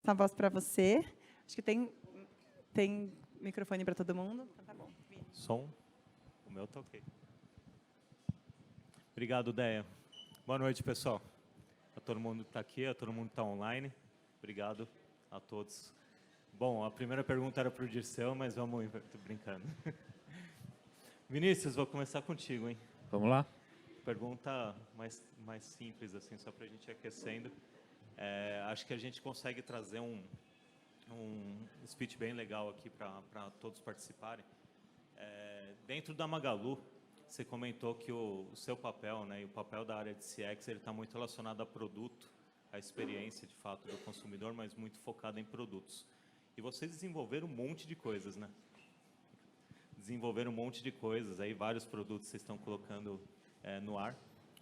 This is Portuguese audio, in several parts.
essa voz para você. Acho que tem microfone para todo mundo. Então, tá bom. Som? O meu tá ok. Obrigado, Deia. Boa noite, pessoal. A todo mundo que está aqui, a todo mundo que está online. Obrigado a todos. Bom, a primeira pergunta era para o Dirceu, mas vamos... Estou brincando. Vinícius, vou começar contigo, hein? Vamos lá. Pergunta mais simples, assim, só para a gente ir aquecendo. Acho que a gente consegue trazer um speech bem legal aqui para todos participarem. Dentro da Magalu, você comentou que o seu papel, né, e o papel da área de CX, ele está muito relacionado a produto, a experiência, de fato, do consumidor, mas muito focado em produtos. E vocês desenvolveram um monte de coisas, né? Desenvolveram um monte de coisas, aí vários produtos vocês estão colocando no ar.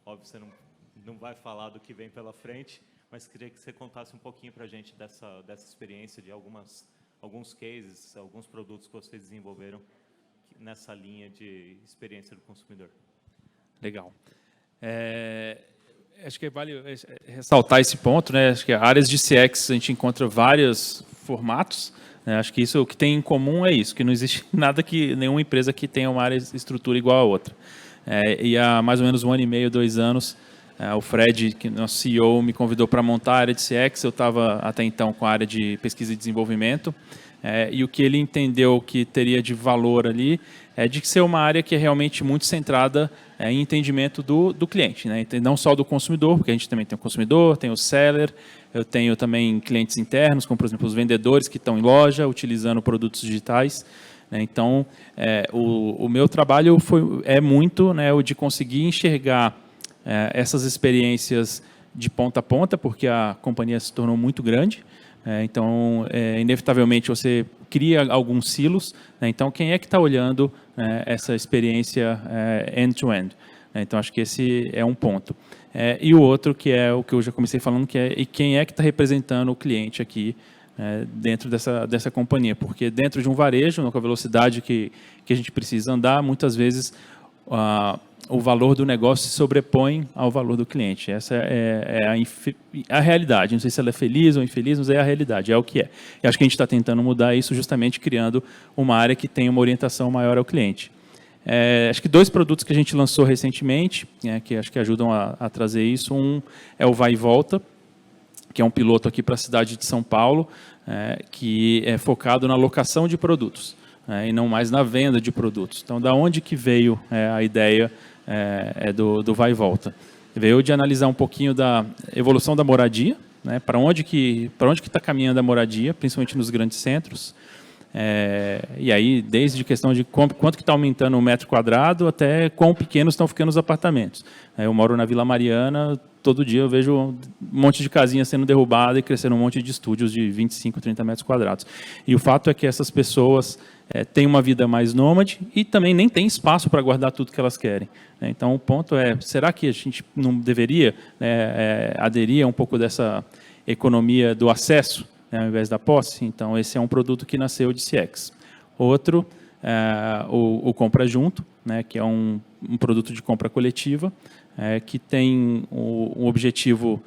Óbvio, você não vai falar do que vem pela frente, mas queria que você contasse um pouquinho para a gente dessa experiência de alguns cases, alguns produtos que vocês desenvolveram nessa linha de experiência do consumidor. Legal. Acho que vale ressaltar esse ponto, né? Acho que áreas de CX a gente encontra vários formatos. Né? Acho que isso o que tem em comum é isso, que não existe nada nenhuma empresa que tenha uma área de estrutura igual a outra. E há mais ou menos 1 ano e meio, 2 anos, o Fred, que é nosso CEO, me convidou para montar a área de CX. Eu estava até então com a área de pesquisa e desenvolvimento. E o que ele entendeu que teria de valor ali é de ser uma área que é realmente muito centrada em entendimento do cliente, né? Não só do consumidor, porque a gente também tem o consumidor, tem o seller, eu tenho também clientes internos, como, por exemplo, os vendedores que estão em loja, utilizando produtos digitais. Né? Então, o meu trabalho é muito, né, o de conseguir enxergar essas experiências de ponta a ponta, porque a companhia se tornou muito grande. Então, inevitavelmente, você cria alguns silos. Né? Então, quem é que está olhando essa experiência end-to-end? Então, acho que esse é um ponto. E o outro, que é o que eu já comecei falando, que é quem é que está representando o cliente aqui dentro dessa companhia. Porque dentro de um varejo, com a velocidade que a gente precisa andar, muitas vezes o valor do negócio se sobrepõe ao valor do cliente. Essa é a realidade. Não sei se ela é feliz ou infeliz, mas é a realidade, é o que é. E acho que a gente está tentando mudar isso justamente criando uma área que tenha uma orientação maior ao cliente. Acho que 2 produtos que a gente lançou recentemente, que acho que ajudam a trazer isso. Um é o Vai e Volta, que é um piloto aqui para a cidade de São Paulo, que é focado na locação de produtos, e não mais na venda de produtos. Então, da onde que veio a ideia do Vai e Volta? Veio de analisar um pouquinho da evolução da moradia, né, para onde que está caminhando a moradia, principalmente nos grandes centros. E aí, desde questão de quanto que está aumentando o metro quadrado até quão pequenos estão ficando os apartamentos. Eu moro na Vila Mariana, todo dia eu vejo um monte de casinhas sendo derrubada e crescendo um monte de estúdios de 25, 30 metros quadrados. E o fato é que essas pessoas têm uma vida mais nômade e também nem tem espaço para guardar tudo que elas querem. Então, o ponto será que a gente não deveria aderir a um pouco dessa economia do acesso, ao invés da posse? Então, esse é um produto que nasceu de CX. Outro, o Compra Junto, né, que é um produto de compra coletiva, que tem o objetivo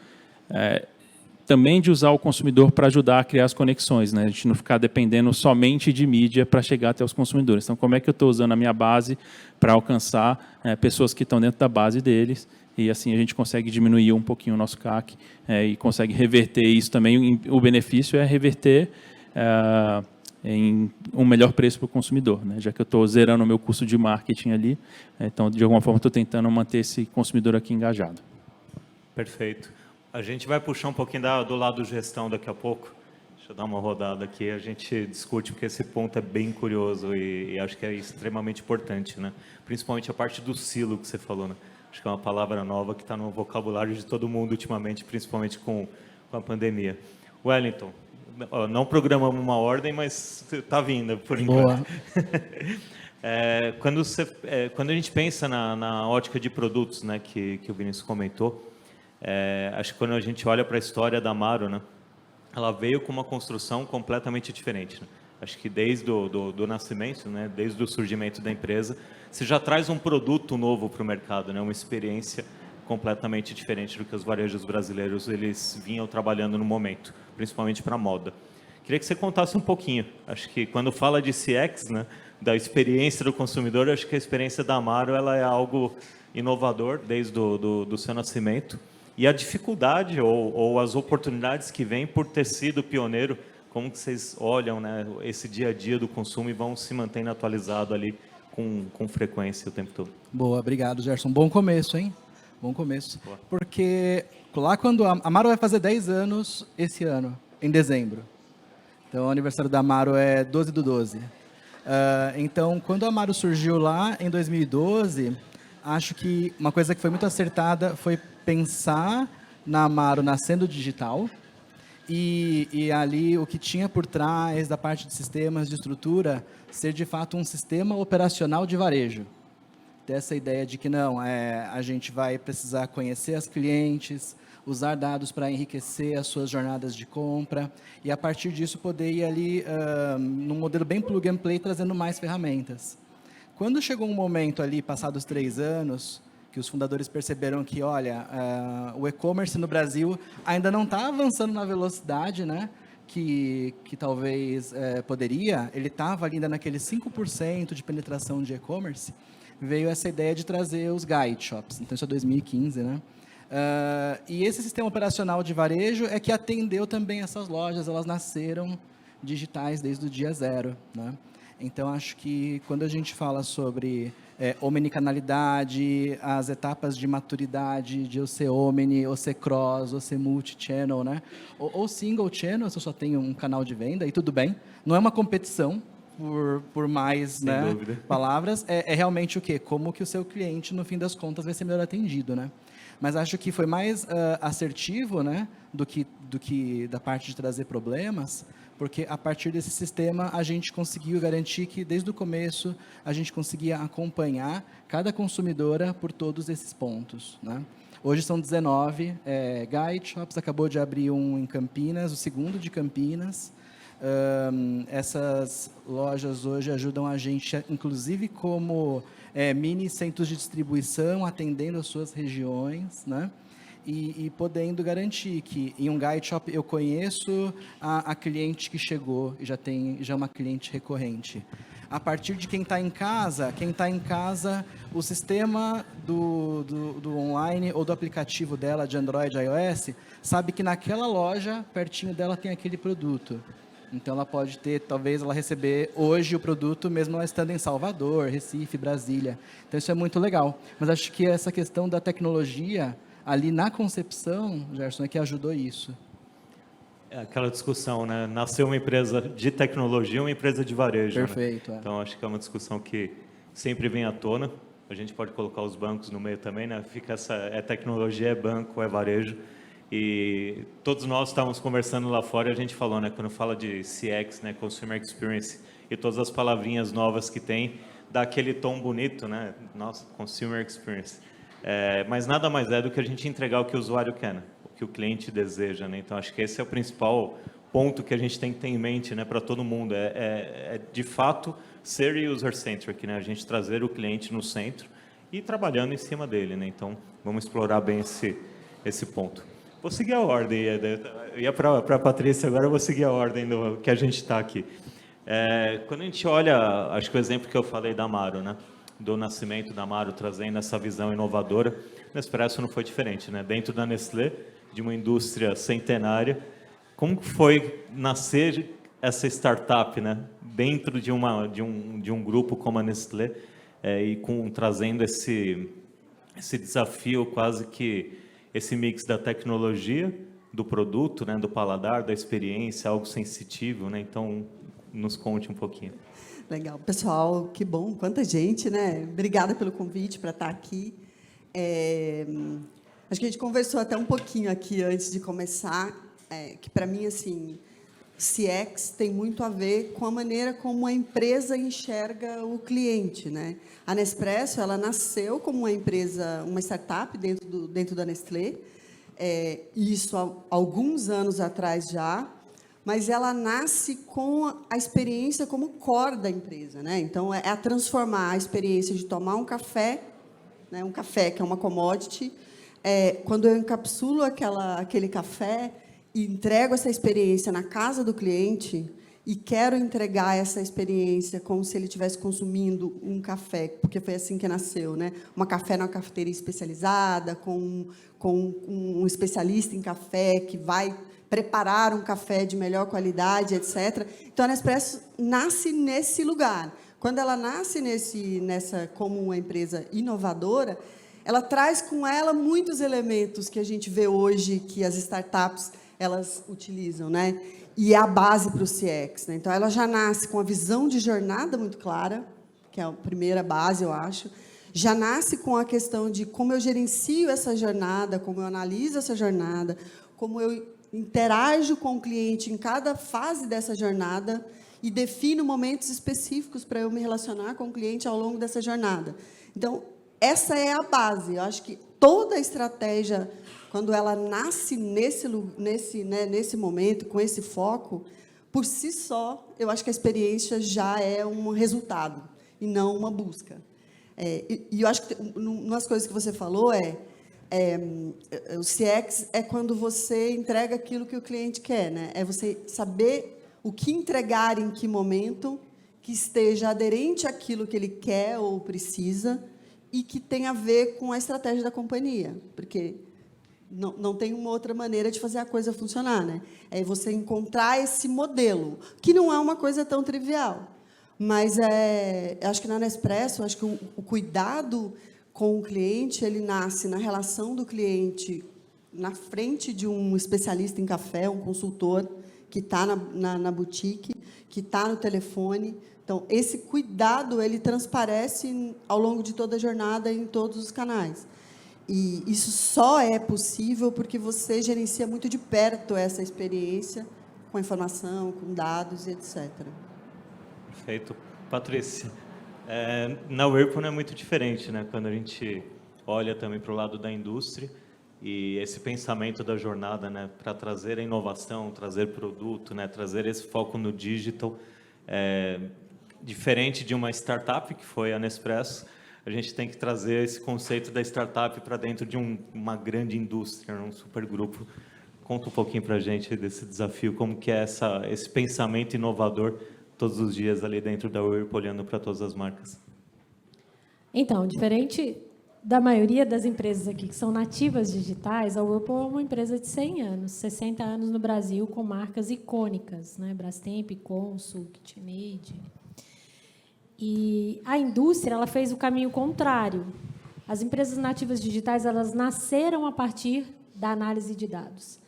também de usar o consumidor para ajudar a criar as conexões, né? A gente não ficar dependendo somente de mídia para chegar até os consumidores. Então, como é que eu estou usando a minha base para alcançar pessoas que estão dentro da base deles? E assim a gente consegue diminuir um pouquinho o nosso CAC e consegue reverter isso também. O benefício é reverter em um melhor preço para o consumidor, né? Já que eu estou zerando o meu custo de marketing ali, então, de alguma forma, estou tentando manter esse consumidor aqui engajado. Perfeito. A gente vai puxar um pouquinho do lado gestão daqui a pouco. Deixa eu dar uma rodada aqui, a gente discute, porque esse ponto é bem curioso e acho que é extremamente importante, né? Principalmente a parte do silo que você falou, né? Acho que é uma palavra nova que está no vocabulário de todo mundo ultimamente, principalmente com a pandemia. Wellington, não programamos uma ordem, mas está vindo, por enquanto. Quando a gente pensa na ótica de produtos, né, que o Vinícius comentou, acho que quando a gente olha para a história da Amaro, né, ela veio com uma construção completamente diferente, né? Acho que desde do nascimento, né, desde o surgimento da empresa, você já traz um produto novo para o mercado, né, uma experiência completamente diferente do que os varejos brasileiros eles vinham trabalhando no momento, principalmente para moda. Queria que você contasse um pouquinho. Acho que quando fala de CX, né, da experiência do consumidor, acho que a experiência da Amaro ela é algo inovador desde do seu nascimento. E a dificuldade ou as oportunidades que vêm por ter sido pioneiro, como que vocês olham, né, esse dia a dia do consumo e vão se mantendo atualizado ali com frequência o tempo todo? Boa, obrigado, Gerson. Bom começo, hein? Bom começo. Boa. Porque lá quando a Amaro vai fazer 10 anos esse ano, em dezembro. Então, o aniversário da Amaro é 12/12. Então, quando a Amaro surgiu lá em 2012, acho que uma coisa que foi muito acertada foi pensar na Amaro nascendo digital e ali o que tinha por trás da parte de sistemas, de estrutura, ser de fato um sistema operacional de varejo. Ter essa ideia de que não, a gente vai precisar conhecer as clientes, usar dados para enriquecer as suas jornadas de compra e, a partir disso, poder ir ali num modelo bem plug and play, trazendo mais ferramentas. Quando chegou um momento ali, passados 3 anos, que os fundadores perceberam que, olha, o e-commerce no Brasil ainda não está avançando na velocidade, né, que talvez poderia, ele estava ainda naquele 5% de penetração de e-commerce, veio essa ideia de trazer os guide shops. Então, isso é 2015, né? E esse sistema operacional de varejo é que atendeu também essas lojas, elas nasceram digitais desde o dia 0, né? Então, acho que quando a gente fala sobre omnicanalidade, as etapas de maturidade de eu ser omni, ou ser cross, ou ser multi-channel, né? Ou single channel, se eu só tenho um canal de venda, e tudo bem, não é uma competição por mais, né, palavras, é realmente o quê? Como que o seu cliente, no fim das contas, vai ser melhor atendido, né? Mas acho que foi mais assertivo, né, do que da parte de trazer problemas, porque a partir desse sistema a gente conseguiu garantir que desde o começo a gente conseguia acompanhar cada consumidora por todos esses pontos, né? Hoje são 19 guide shops, acabou de abrir um em Campinas, o segundo de Campinas. Essas lojas hoje ajudam a gente, inclusive como mini centros de distribuição, atendendo as suas regiões, né? E podendo garantir que em um guide shop eu conheço a cliente que chegou e já é uma cliente recorrente. A partir de quem está em casa, o sistema do online ou do aplicativo dela, de Android, iOS, sabe que naquela loja, pertinho dela, tem aquele produto. Então, ela pode talvez ela receber hoje o produto, mesmo ela estando em Salvador, Recife, Brasília. Então, isso é muito legal. Mas acho que essa questão da tecnologia, ali na concepção, Gerson, é que ajudou isso. É aquela discussão, né? Nasceu uma empresa de tecnologia, uma empresa de varejo. Perfeito. Né? Então, acho que é uma discussão que sempre vem à tona. A gente pode colocar os bancos no meio também, né? Fica tecnologia, é banco, é varejo. E todos nós estávamos conversando lá fora e a gente falou, né, quando fala de CX, né, Consumer Experience, e todas as palavrinhas novas que tem, dá aquele tom bonito, né, nossa, Consumer Experience. Mas nada mais é do que a gente entregar o que o usuário quer, né, o que o cliente deseja, né? Então, acho que esse é o principal ponto que a gente tem que ter em mente, né, para todo mundo, de fato ser user-centric, né, a gente trazer o cliente no centro e trabalhando em cima dele, né? Então, vamos explorar bem esse ponto. Vou seguir a ordem, eu ia para a Patrícia, agora eu vou seguir a ordem do que a gente está aqui. Quando a gente olha, acho que o exemplo que eu falei da Amaro, né, do nascimento da Amaro, trazendo essa visão inovadora, Nespresso não foi diferente, né? Dentro da Nestlé, de uma indústria centenária, como foi nascer essa startup, né, dentro de um grupo como a Nestlé, e trazendo esse desafio quase que esse mix da tecnologia, do produto, né, do paladar, da experiência, algo sensitivo, né? Então, nos conte um pouquinho. Legal. Pessoal, que bom, quanta gente, né? Obrigada pelo convite para estar aqui. Acho que a gente conversou até um pouquinho aqui antes de começar, que para mim, assim, CX tem muito a ver com a maneira como a empresa enxerga o cliente, né? A Nespresso, ela nasceu como uma empresa, uma startup dentro da Nestlé, isso há alguns anos atrás já, mas ela nasce com a experiência como core da empresa, né? Então, é a transformar a experiência de tomar um café, né? Um café que é uma commodity, quando eu encapsulo aquele café e entrego essa experiência na casa do cliente e quero entregar essa experiência como se ele estivesse consumindo um café, porque foi assim que nasceu, né? Uma café numa cafeteria especializada, com um especialista em café que vai preparar um café de melhor qualidade, etc. Então, a Nespresso nasce nesse lugar. Quando ela nasce como uma empresa inovadora, ela traz com ela muitos elementos que a gente vê hoje que as startups elas utilizam, né? E é a base para o CX, né? Então, ela já nasce com a visão de jornada muito clara, que é a primeira base, eu acho. Já nasce com a questão de como eu gerencio essa jornada, como eu analiso essa jornada, como eu interajo com o cliente em cada fase dessa jornada e defino momentos específicos para eu me relacionar com o cliente ao longo dessa jornada. Então, essa é a base. Eu acho que toda a estratégia, quando ela nasce nesse momento, com esse foco, por si só, eu acho que a experiência já é um resultado, e não uma busca. E eu acho que uma das coisas que você falou o CX é quando você entrega aquilo que o cliente quer, né? É você saber o que entregar em que momento, que esteja aderente àquilo que ele quer ou precisa e que tenha a ver com a estratégia da companhia, porque não tem uma outra maneira de fazer a coisa funcionar, né? É você encontrar esse modelo, que não é uma coisa tão trivial. Mas acho que na Nespresso, acho que o cuidado com o cliente, ele nasce na relação do cliente na frente de um especialista em café, um consultor que está na boutique, que está no telefone. Então, esse cuidado, ele transparece ao longo de toda a jornada em todos os canais. E isso só é possível porque você gerencia muito de perto essa experiência, com informação, com dados, etc. Perfeito. Patrícia, na Whirlpool não é muito diferente, né? Quando a gente olha também para o lado da indústria e esse pensamento da jornada, né? Para trazer a inovação, trazer produto, né? Trazer esse foco no digital, diferente de uma startup, que foi a Nespresso, a gente tem que trazer esse conceito da startup para dentro de uma grande indústria, um supergrupo. Conta um pouquinho para a gente desse desafio, como que é esse pensamento inovador todos os dias ali dentro da Whirlpool, olhando para todas as marcas. Então, diferente da maioria das empresas aqui que são nativas digitais, a Whirlpool é uma empresa de 100 anos, 60 anos no Brasil, com marcas icônicas, né? Brastemp, Consul, KitchenAid. E a indústria ela fez o caminho contrário. As empresas nativas digitais elas nasceram a partir da análise de dados.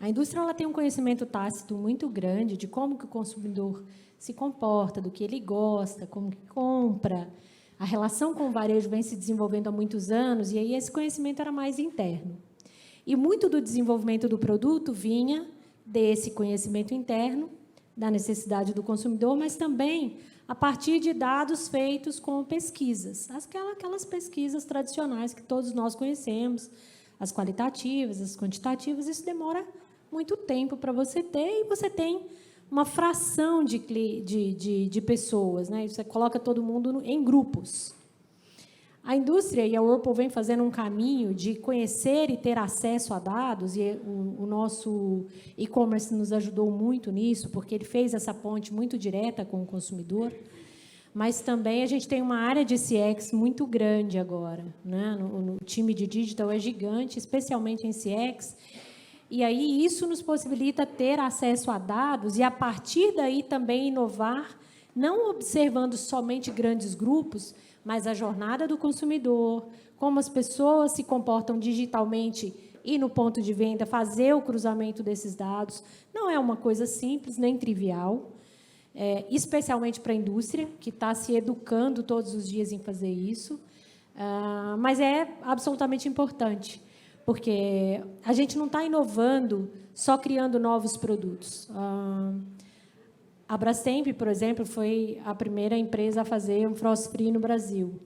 A indústria ela tem um conhecimento tácito muito grande de como que o consumidor se comporta, do que ele gosta, como que compra. A relação com o varejo vem se desenvolvendo há muitos anos, e aí esse conhecimento era mais interno. E muito do desenvolvimento do produto vinha desse conhecimento interno, da necessidade do consumidor, mas também a partir de dados feitos com pesquisas, aquelas pesquisas tradicionais que todos nós conhecemos, as qualitativas, as quantitativas. Isso demora muito tempo para você ter, e você tem uma fração de pessoas, né? Você coloca todo mundo em grupos. A indústria e a Whirlpool vem fazendo um caminho de conhecer e ter acesso a dados, e o nosso e-commerce nos ajudou muito nisso, porque ele fez essa ponte muito direta com o consumidor, mas também a gente tem uma área de CX muito grande agora, né? No time de digital é gigante, especialmente em CX, e aí isso nos possibilita ter acesso a dados e, a partir daí, também inovar, não observando somente grandes grupos, mas a jornada do consumidor, como as pessoas se comportam digitalmente e no ponto de venda, fazer o cruzamento desses dados. Não é uma coisa simples, nem trivial, especialmente para a indústria, que está se educando todos os dias em fazer isso, mas é absolutamente importante, porque a gente não está inovando só criando novos produtos. A Brastemp, por exemplo, foi a primeira empresa a fazer um frost free no Brasil.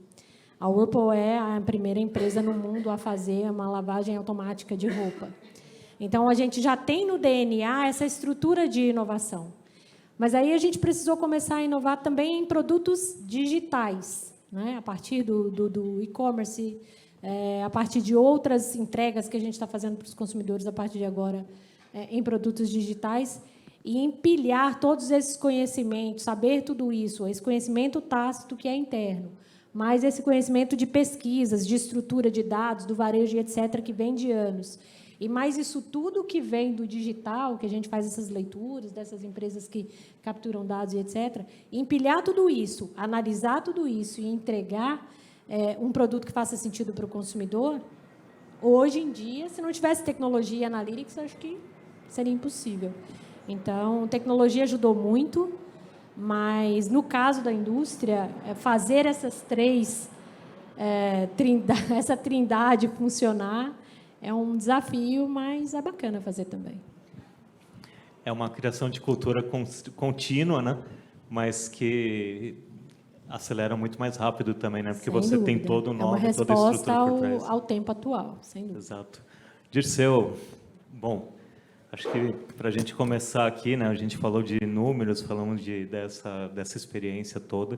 A Whirlpool é a primeira empresa no mundo a fazer uma lavagem automática de roupa. Então, a gente já tem no DNA essa estrutura de inovação. Mas aí a gente precisou começar a inovar também em produtos digitais, né? A partir do e-commerce, a partir de outras entregas que a gente está fazendo para os consumidores a partir de agora em produtos digitais, e empilhar todos esses conhecimentos, saber tudo isso, esse conhecimento tácito que é interno, mas esse conhecimento de pesquisas, de estrutura de dados, do varejo e etc., que vem de anos. E mais isso tudo que vem do digital, que a gente faz essas leituras dessas empresas que capturam dados e etc., empilhar tudo isso, analisar tudo isso e entregar um produto que faça sentido para o consumidor, hoje em dia, se não tivesse tecnologia e analytics, acho que seria impossível. Então, tecnologia ajudou muito, mas, no caso da indústria, fazer essas três, essa trindade funcionar é um desafio, mas é bacana fazer também. É uma criação de cultura contínua, né? Mas que acelera muito mais rápido também, né? Porque Sem você dúvida. tem todo o nome, é uma toda a resposta estrutura por trás. ao tempo atual, sem dúvida. Exato. Dirceu, bom, acho que para a gente começar aqui, né? A gente falou de números, falamos dessa experiência toda.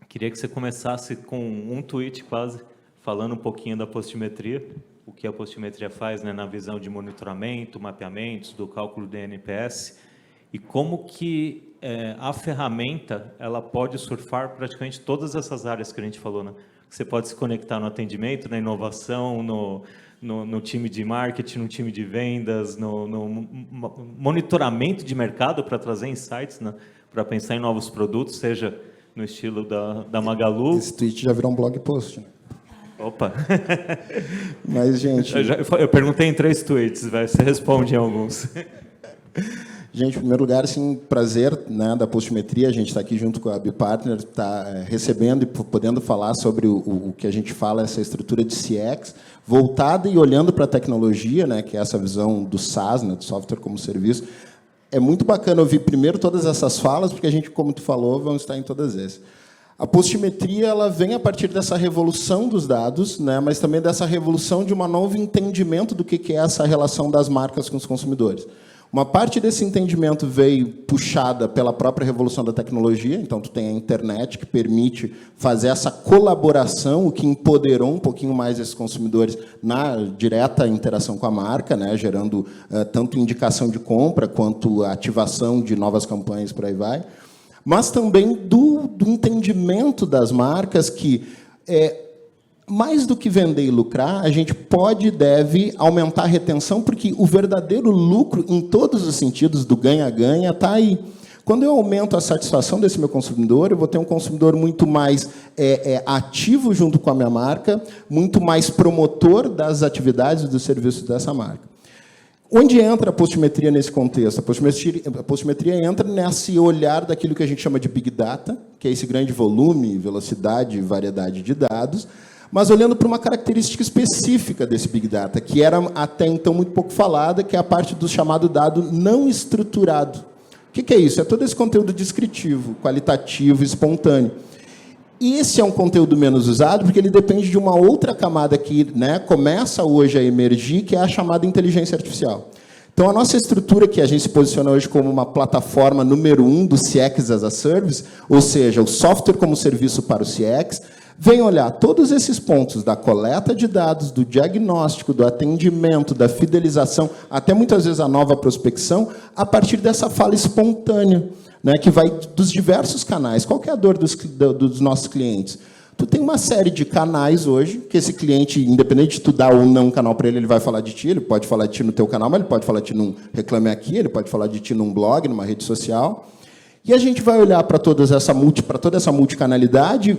Queria que você começasse com um tweet quase, falando um pouquinho da postimetria, o que a postimetria faz, né, na visão de monitoramento, mapeamentos, do cálculo do NPS, e como que a ferramenta ela pode surfar praticamente todas essas áreas que a gente falou, né? Você pode se conectar no atendimento, na inovação, no time de marketing, no time de vendas, no monitoramento de mercado para trazer insights, né, para pensar em novos produtos, seja no estilo da Magalu. Esse tweet já virou um blog post, né? Opa! Mas, gente... Eu perguntei em 3 tweets, você responde em alguns. Gente, em primeiro lugar, assim, prazer, né, da Postimetria. A gente está aqui junto com a Biopartner, está recebendo e podendo falar sobre o que a gente fala, essa estrutura de CX, voltada e olhando para a tecnologia, né, que é essa visão do SaaS, né, do software como serviço. É muito bacana ouvir primeiro todas essas falas, porque a gente, como tu falou, vamos estar em todas essas. A postimetria ela vem a partir dessa revolução dos dados, né, mas também dessa revolução de um novo entendimento do que é essa relação das marcas com os consumidores. Uma parte desse entendimento veio puxada pela própria revolução da tecnologia, então tu tem a internet que permite fazer essa colaboração, o que empoderou um pouquinho mais esses consumidores na direta interação com a marca, né, gerando tanto indicação de compra quanto ativação de novas campanhas, por aí vai. Mas também do entendimento das marcas que, mais do que vender e lucrar, a gente pode e deve aumentar a retenção, porque o verdadeiro lucro, em todos os sentidos, do ganha-ganha, está aí. Quando eu aumento a satisfação desse meu consumidor, eu vou ter um consumidor muito mais ativo junto com a minha marca, muito mais promotor das atividades e dos serviços dessa marca. Onde entra a postimetria nesse contexto? A postimetria entra nesse olhar daquilo que a gente chama de Big Data, que é esse grande volume, velocidade e variedade de dados, mas olhando para uma característica específica desse Big Data, que era até então muito pouco falada, que é a parte do chamado dado não estruturado. O que é isso? É todo esse conteúdo descritivo, qualitativo, espontâneo. E esse é um conteúdo menos usado porque ele depende de uma outra camada que, né, começa hoje a emergir, que é a chamada inteligência artificial. Então, a nossa estrutura, que a gente se posiciona hoje como uma plataforma número 1 do CX as a Service, ou seja, o software como serviço para o CX, vem olhar todos esses pontos da coleta de dados, do diagnóstico, do atendimento, da fidelização, até muitas vezes a nova prospecção, a partir dessa fala espontânea, né, que vai dos diversos canais. Qual que é a dor dos nossos clientes? Tu tem uma série de canais hoje, que esse cliente, independente de tu dar ou não um canal para ele, ele vai falar de ti, ele pode falar de ti no teu canal, mas ele pode falar de ti num Reclame Aqui, ele pode falar de ti num blog, numa rede social. E a gente vai olhar para toda essa multicanalidade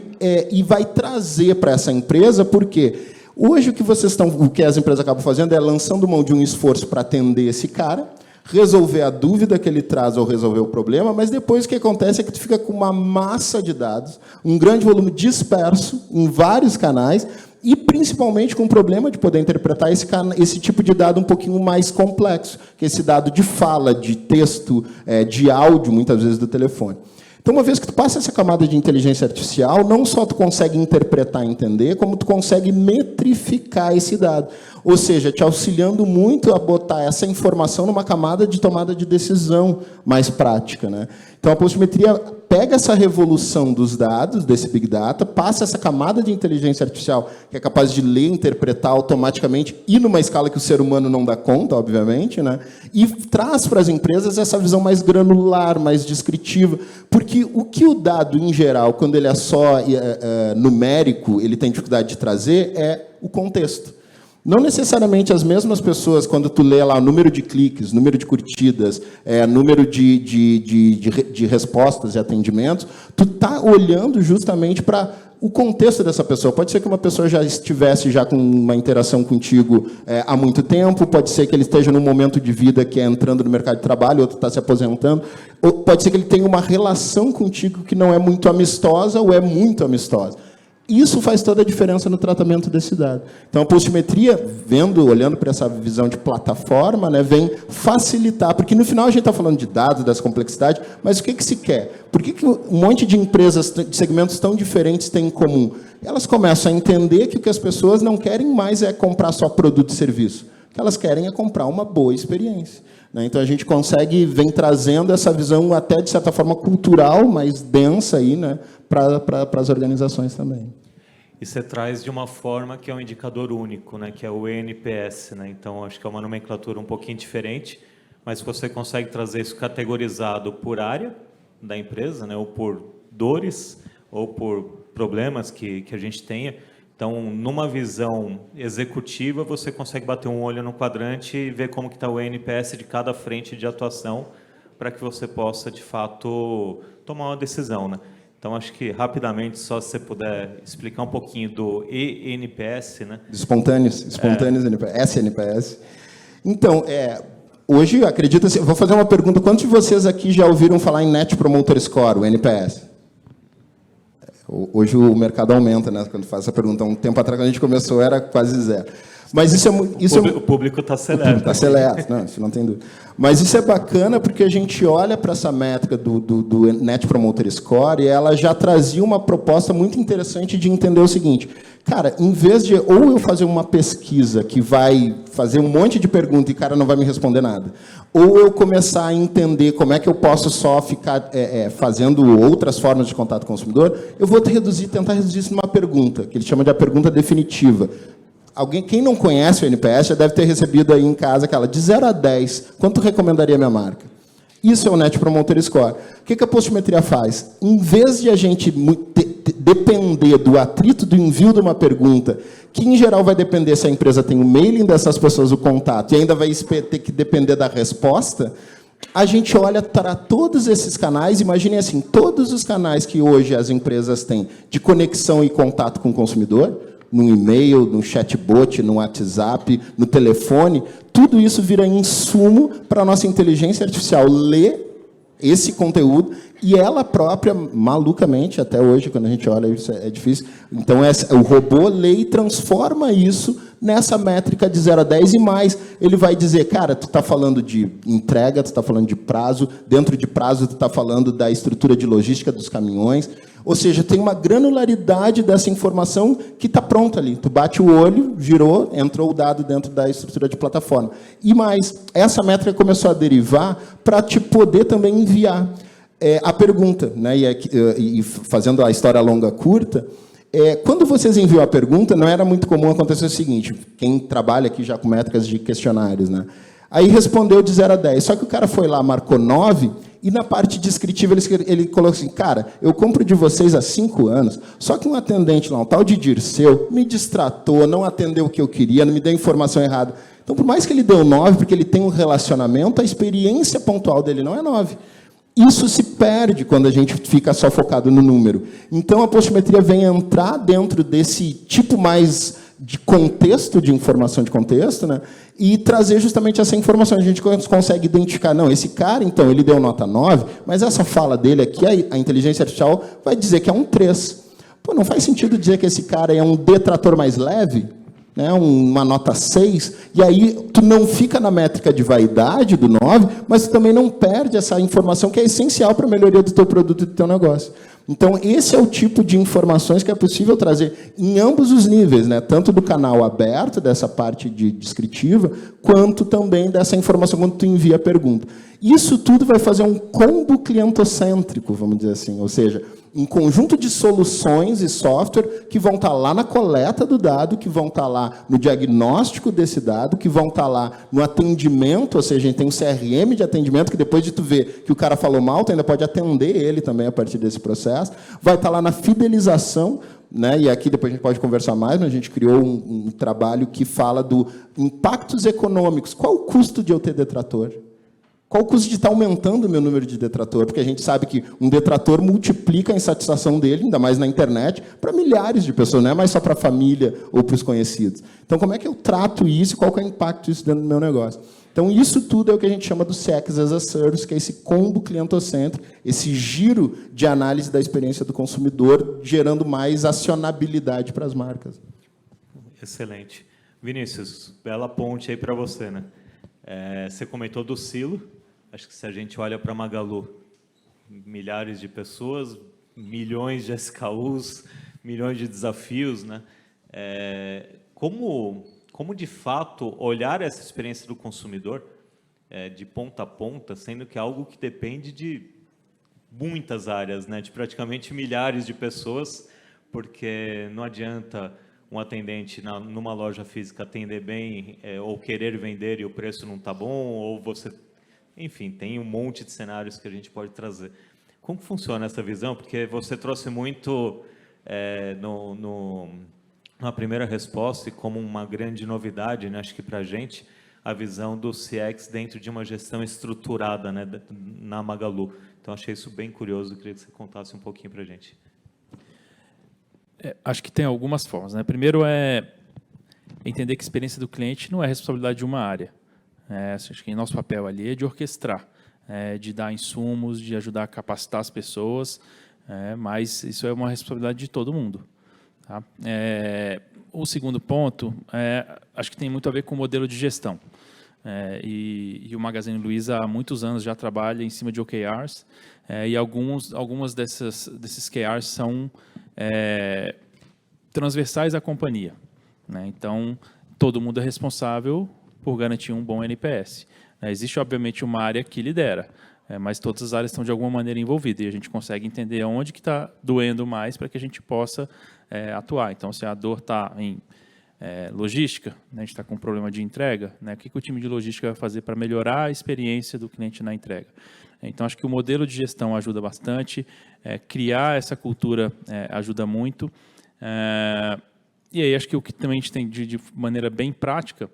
e vai trazer para essa empresa, porque hoje o que as empresas acabam fazendo é lançando mão de um esforço para atender esse cara, resolver a dúvida que ele traz ou resolver o problema, mas depois o que acontece é que tu fica com uma massa de dados, um grande volume disperso em vários canais, e principalmente com o problema de poder interpretar esse tipo de dado um pouquinho mais complexo, que é esse dado de fala, de texto, de áudio, muitas vezes do telefone. Então, uma vez que tu passa essa camada de inteligência artificial, não só tu consegue interpretar e entender, como tu consegue metrificar esse dado. Ou seja, te auxiliando muito a botar essa informação numa camada de tomada de decisão mais prática, né? Então, a postimetria pega essa revolução dos dados, desse Big Data, passa essa camada de inteligência artificial, que é capaz de ler, interpretar automaticamente, e numa escala que o ser humano não dá conta, obviamente, né? E traz para as empresas essa visão mais granular, mais descritiva. Porque o que o dado, em geral, quando ele é só numérico, ele tem dificuldade de trazer, é o contexto. Não necessariamente as mesmas pessoas, quando tu lê lá o número de cliques, número de curtidas, número de respostas e atendimentos, tu está olhando justamente para o contexto dessa pessoa. Pode ser que uma pessoa já estivesse já com uma interação contigo há muito tempo, pode ser que ele esteja num momento de vida que é entrando no mercado de trabalho, outro está se aposentando, ou pode ser que ele tenha uma relação contigo que não é muito amistosa ou é muito amistosa. Isso faz toda a diferença no tratamento desse dado. Então, a Postimetria, olhando para essa visão de plataforma, né, vem facilitar, porque no final a gente está falando de dados, dessa complexidade, mas o que se quer? Por que um monte de empresas de segmentos tão diferentes têm em comum? Elas começam a entender que o que as pessoas não querem mais é comprar só produto e serviço. O que elas querem é comprar uma boa experiência. Então, a gente vem trazendo essa visão até, de certa forma, cultural, mais densa aí, né, para as organizações também. E você traz de uma forma que é um indicador único, né, que é o NPS. Né? Então, acho que é uma nomenclatura um pouquinho diferente, mas você consegue trazer isso categorizado por área da empresa, né, ou por dores, ou por problemas que a gente tenha. Então, numa visão executiva, você consegue bater um olho no quadrante e ver como está o NPS de cada frente de atuação para que você possa, de fato, tomar uma decisão. Né? Então, acho que, rapidamente, só se você puder explicar um pouquinho do ENPS. Né? Espontâneos NPS, SNPS. Então, hoje, acredita-se... Vou fazer uma pergunta. Quantos de vocês aqui já ouviram falar em Net Promoter Score, o NPS? Hoje o mercado aumenta, né? Quando faz essa pergunta. Um tempo atrás, quando a gente começou, era quase zero. Mas o público está seleto. Está seleto, não, isso não tem dúvida. Mas isso é bacana porque a gente olha para essa métrica do Net Promoter Score e ela já trazia uma proposta muito interessante de entender o seguinte: cara, em vez de ou eu fazer uma pesquisa que vai fazer um monte de perguntas e o cara não vai me responder nada, ou eu começar a entender como é que eu posso só ficar fazendo outras formas de contato com o consumidor, eu vou tentar reduzir isso numa pergunta, que ele chama de a pergunta definitiva. Quem não conhece o NPS já deve ter recebido aí em casa aquela de 0 a 10, quanto recomendaria a minha marca? Isso é o Net Promoter Score. O que a Postimetria faz? Em vez de a gente depender do atrito do envio de uma pergunta, que em geral vai depender se a empresa tem o mailing dessas pessoas, o contato, e ainda vai ter que depender da resposta, a gente olha para todos esses canais, imaginem assim, todos os canais que hoje as empresas têm de conexão e contato com o consumidor, no e-mail, no chatbot, no WhatsApp, no telefone, tudo isso vira insumo para a nossa inteligência artificial ler esse conteúdo e ela própria, malucamente, até hoje, quando a gente olha, isso é difícil. Então, o robô lê e transforma isso nessa métrica de 0 a 10 e mais. Ele vai dizer, cara, tu está falando de entrega, tu está falando de prazo, dentro de prazo tu está falando da estrutura de logística dos caminhões. Ou seja, tem uma granularidade dessa informação que está pronta ali. Tu bate o olho, girou, entrou o dado dentro da estrutura de plataforma. E mais, essa métrica começou a derivar para te poder também enviar a pergunta. Né? E fazendo a história longa curta, quando vocês enviam a pergunta, não era muito comum acontecer o seguinte, quem trabalha aqui já com métricas de questionários, né? Aí respondeu de 0 a 10, só que o cara foi lá, marcou 9, e na parte descritiva ele colocou assim, cara, eu compro de vocês há 5 anos, só que um atendente lá, um tal de Dirceu, me distratou, não atendeu o que eu queria, não me deu informação errada. Então, por mais que ele deu 9, porque ele tem um relacionamento, a experiência pontual dele não é 9. Isso se perde quando a gente fica só focado no número. Então, a Postimetria vem entrar dentro desse tipo mais de contexto, de informação de contexto, né? E trazer justamente essa informação. A gente consegue identificar, não, esse cara, então, ele deu nota 9, mas essa fala dele aqui, a inteligência artificial vai dizer que é um 3. Pô, não faz sentido dizer que esse cara é um detrator mais leve? Né, uma nota 6, e aí tu não fica na métrica de vaidade do 9, mas tu também não perde essa informação que é essencial para a melhoria do teu produto e do teu negócio. Então, esse é o tipo de informações que é possível trazer em ambos os níveis, né, tanto do canal aberto, dessa parte de descritiva, quanto também dessa informação quando tu envia a pergunta. Isso tudo vai fazer um combo clientocêntrico, vamos dizer assim, ou seja, um conjunto de soluções e software que vão estar lá na coleta do dado, que vão estar lá no diagnóstico desse dado, que vão estar lá no atendimento, ou seja, a gente tem um CRM de atendimento que depois de tu ver que o cara falou mal, tu ainda pode atender ele também a partir desse processo, vai estar lá na fidelização, né? E aqui depois a gente pode conversar mais, mas a gente criou um trabalho que fala do impactos econômicos. Qual o custo de eu ter detrator? Qual o custo de estar aumentando o meu número de detrator? Porque a gente sabe que um detrator multiplica a insatisfação dele, ainda mais na internet, para milhares de pessoas, não é mais só para a família ou para os conhecidos. Então, como é que eu trato isso e qual que é o impacto disso dentro do meu negócio? Então, isso tudo é o que a gente chama do CX as a Service, que é esse combo clientocêntrico, esse giro de análise da experiência do consumidor, gerando mais acionabilidade para as marcas. Excelente. Vinícius, bela ponte aí para você, né? Você comentou do silo. Acho que se a gente olha para Magalu, milhares de pessoas, milhões de SKUs, milhões de desafios, né? Como de fato olhar essa experiência do consumidor de ponta a ponta, sendo que é algo que depende de muitas áreas, né? De praticamente milhares de pessoas, porque não adianta um atendente numa loja física atender bem ou querer vender e o preço não está bom, ou você... Enfim, tem um monte de cenários que a gente pode trazer. Como funciona essa visão? Porque você trouxe muito na primeira resposta e como uma grande novidade, né, acho que para a gente, a visão do CX dentro de uma gestão estruturada, né, na Magalu. Então, achei isso bem curioso, queria que você contasse um pouquinho para a gente. Acho que tem algumas formas, né? Primeiro é entender que a experiência do cliente não é responsabilidade de uma área. Acho que nosso papel ali é de orquestrar, de dar insumos, de ajudar a capacitar as pessoas, mas isso é uma responsabilidade de todo mundo. Tá? O segundo ponto, acho que tem muito a ver com o modelo de gestão. E o Magazine Luiza há muitos anos já trabalha em cima de OKRs, e algumas desses KRs são transversais à companhia, né? Então, todo mundo é responsável por garantir um bom NPS. Existe, obviamente, uma área que lidera, mas todas as áreas estão, de alguma maneira, envolvidas, e a gente consegue entender onde que está doendo mais para que a gente possa atuar. Então, se a dor está em logística, né, a gente está com um problema de entrega, né, o que o time de logística vai fazer para melhorar a experiência do cliente na entrega? Então, acho que o modelo de gestão ajuda bastante, criar essa cultura ajuda muito, e aí acho que o que também a gente tem de maneira bem prática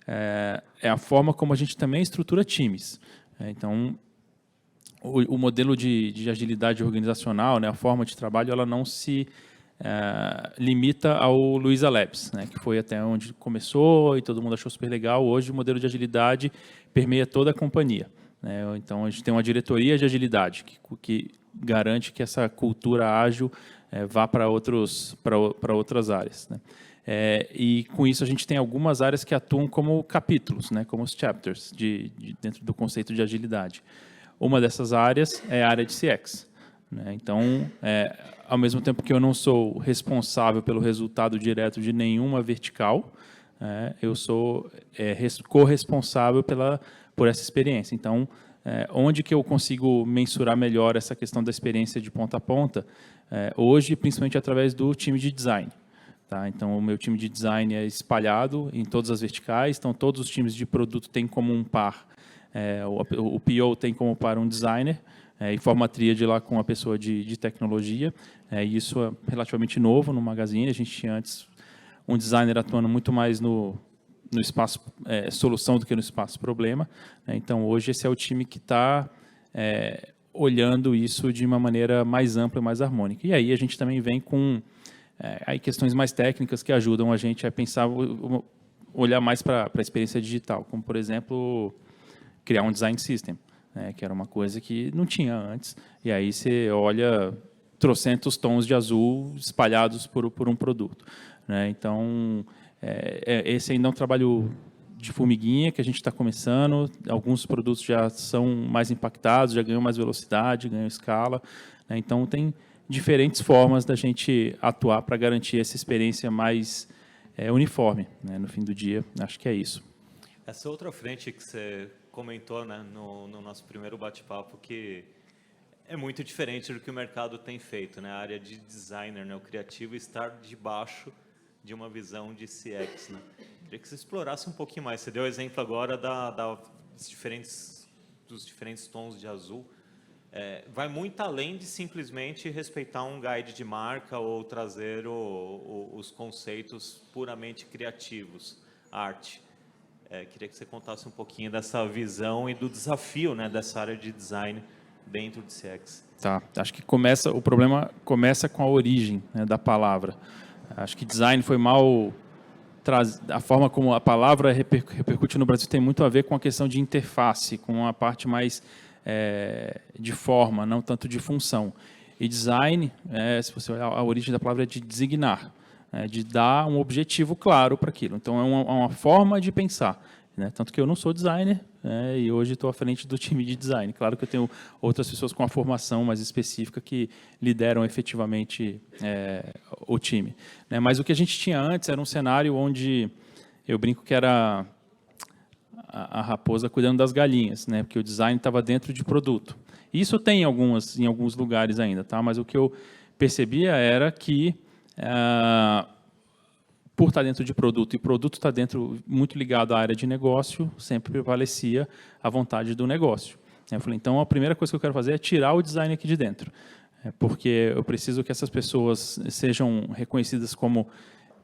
é a forma como a gente também estrutura times. Então, o modelo de agilidade organizacional, né, a forma de trabalho, ela não se limita ao Luiza Labs, né, que foi até onde começou e todo mundo achou super legal. Hoje, o modelo de agilidade permeia toda a companhia. Né? Então, a gente tem uma diretoria de agilidade que garante que essa cultura ágil vá para outras áreas. Né? E, com isso, a gente tem algumas áreas que atuam como capítulos, né, como os chapters, dentro do conceito de agilidade. Uma dessas áreas é a área de CX. Né? Então, ao mesmo tempo que eu não sou responsável pelo resultado direto de nenhuma vertical, eu sou corresponsável por essa experiência. Então, onde que eu consigo mensurar melhor essa questão da experiência de ponta a ponta? Hoje, principalmente através do time de design. Tá? Então, o meu time de design é espalhado em todas as verticais, então todos os times de produto têm como um par, o PO tem como par um designer, e forma a tríade lá com a pessoa de tecnologia. Isso é relativamente novo no Magazine. A gente tinha antes um designer atuando muito mais no espaço solução do que no espaço problema. Então, hoje, esse é o time que está olhando isso de uma maneira mais ampla e mais harmônica. E aí a gente também vem com aí questões mais técnicas que ajudam a gente a pensar, olhar mais para a experiência digital, como, por exemplo, criar um design system, que era uma coisa que não tinha antes. E aí você olha trocentos tons de azul espalhados por um produto. Né? Então, esse ainda é um trabalho de formiguinha que a gente está começando. Alguns produtos já são mais impactados, já ganham mais velocidade, ganham escala. Né? Então, tem diferentes formas da gente atuar para garantir essa experiência mais uniforme. Né? No fim do dia, acho que é isso. Essa outra frente que você comentou, né, no nosso primeiro bate-papo que é muito diferente do que o mercado tem feito, né? A área de designer, né, o criativo, estar debaixo de uma visão de CX, né? Queria que você explorasse um pouquinho mais. Você deu o exemplo agora dos diferentes tons de azul. Vai muito além de simplesmente respeitar um guide de marca ou trazer os conceitos puramente criativos, arte. Queria que você contasse um pouquinho dessa visão e do desafio, né, dessa área de design dentro de CX. Tá, acho que o problema começa com a origem, né, da palavra. Acho que design foi mal a forma como a palavra repercute no Brasil tem muito a ver com a questão de interface, com a parte mais de forma, não tanto de função. E design, se você olhar a origem da palavra, é de designar, de dar um objetivo claro para aquilo. Então, é uma forma de pensar. Né? Tanto que eu não sou designer, e hoje estou à frente do time de design. Claro que eu tenho outras pessoas com a formação mais específica que lideram efetivamente o time. Né? Mas o que a gente tinha antes era um cenário onde eu brinco que era a raposa cuidando das galinhas, né? Porque o design estava dentro de produto. Isso tem em alguns lugares ainda, tá? Mas o que eu percebia era que por estar dentro de produto, e produto está muito ligado à área de negócio, sempre prevalecia a vontade do negócio. Eu falei, então, a primeira coisa que eu quero fazer é tirar o design aqui de dentro, porque eu preciso que essas pessoas sejam reconhecidas como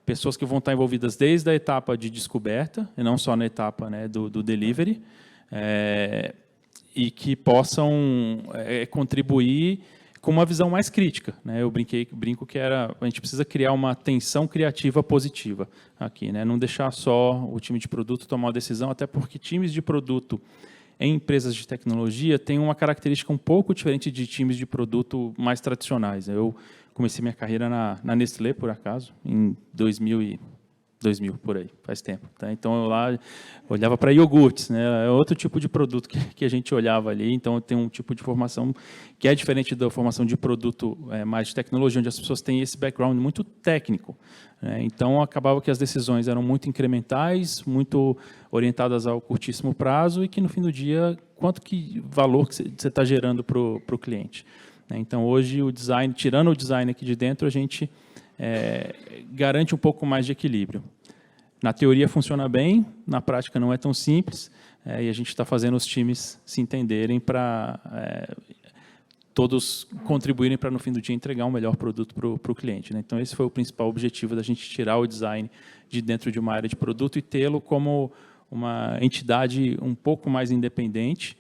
pessoas que vão estar envolvidas desde a etapa de descoberta, e não só na etapa, né, do delivery, e que possam contribuir com uma visão mais crítica, né? Eu brinco que a gente precisa criar uma tensão criativa positiva aqui, né? Não deixar só o time de produto tomar uma decisão, até porque times de produto em empresas de tecnologia têm uma característica um pouco diferente de times de produto mais tradicionais. Eu comecei minha carreira na Nestlé, por acaso, em 2000, por aí, faz tempo. Tá? Então, eu lá olhava para iogurtes, né? É outro tipo de produto que a gente olhava ali. Então, tem um tipo de formação que é diferente da formação de produto mais de tecnologia, onde as pessoas têm esse background muito técnico. Né? Então, acabava que as decisões eram muito incrementais, muito orientadas ao curtíssimo prazo e que, no fim do dia, quanto que valor que você está gerando para o cliente. Né? Então, hoje, o design, tirando o design aqui de dentro, a gente garante um pouco mais de equilíbrio. Na teoria funciona bem, na prática não é tão simples, e a gente está fazendo os times se entenderem para todos contribuírem para, no fim do dia, entregar um melhor produto para o cliente. Né? Então, esse foi o principal objetivo da gente tirar o design de dentro de uma área de produto e tê-lo como uma entidade um pouco mais independente,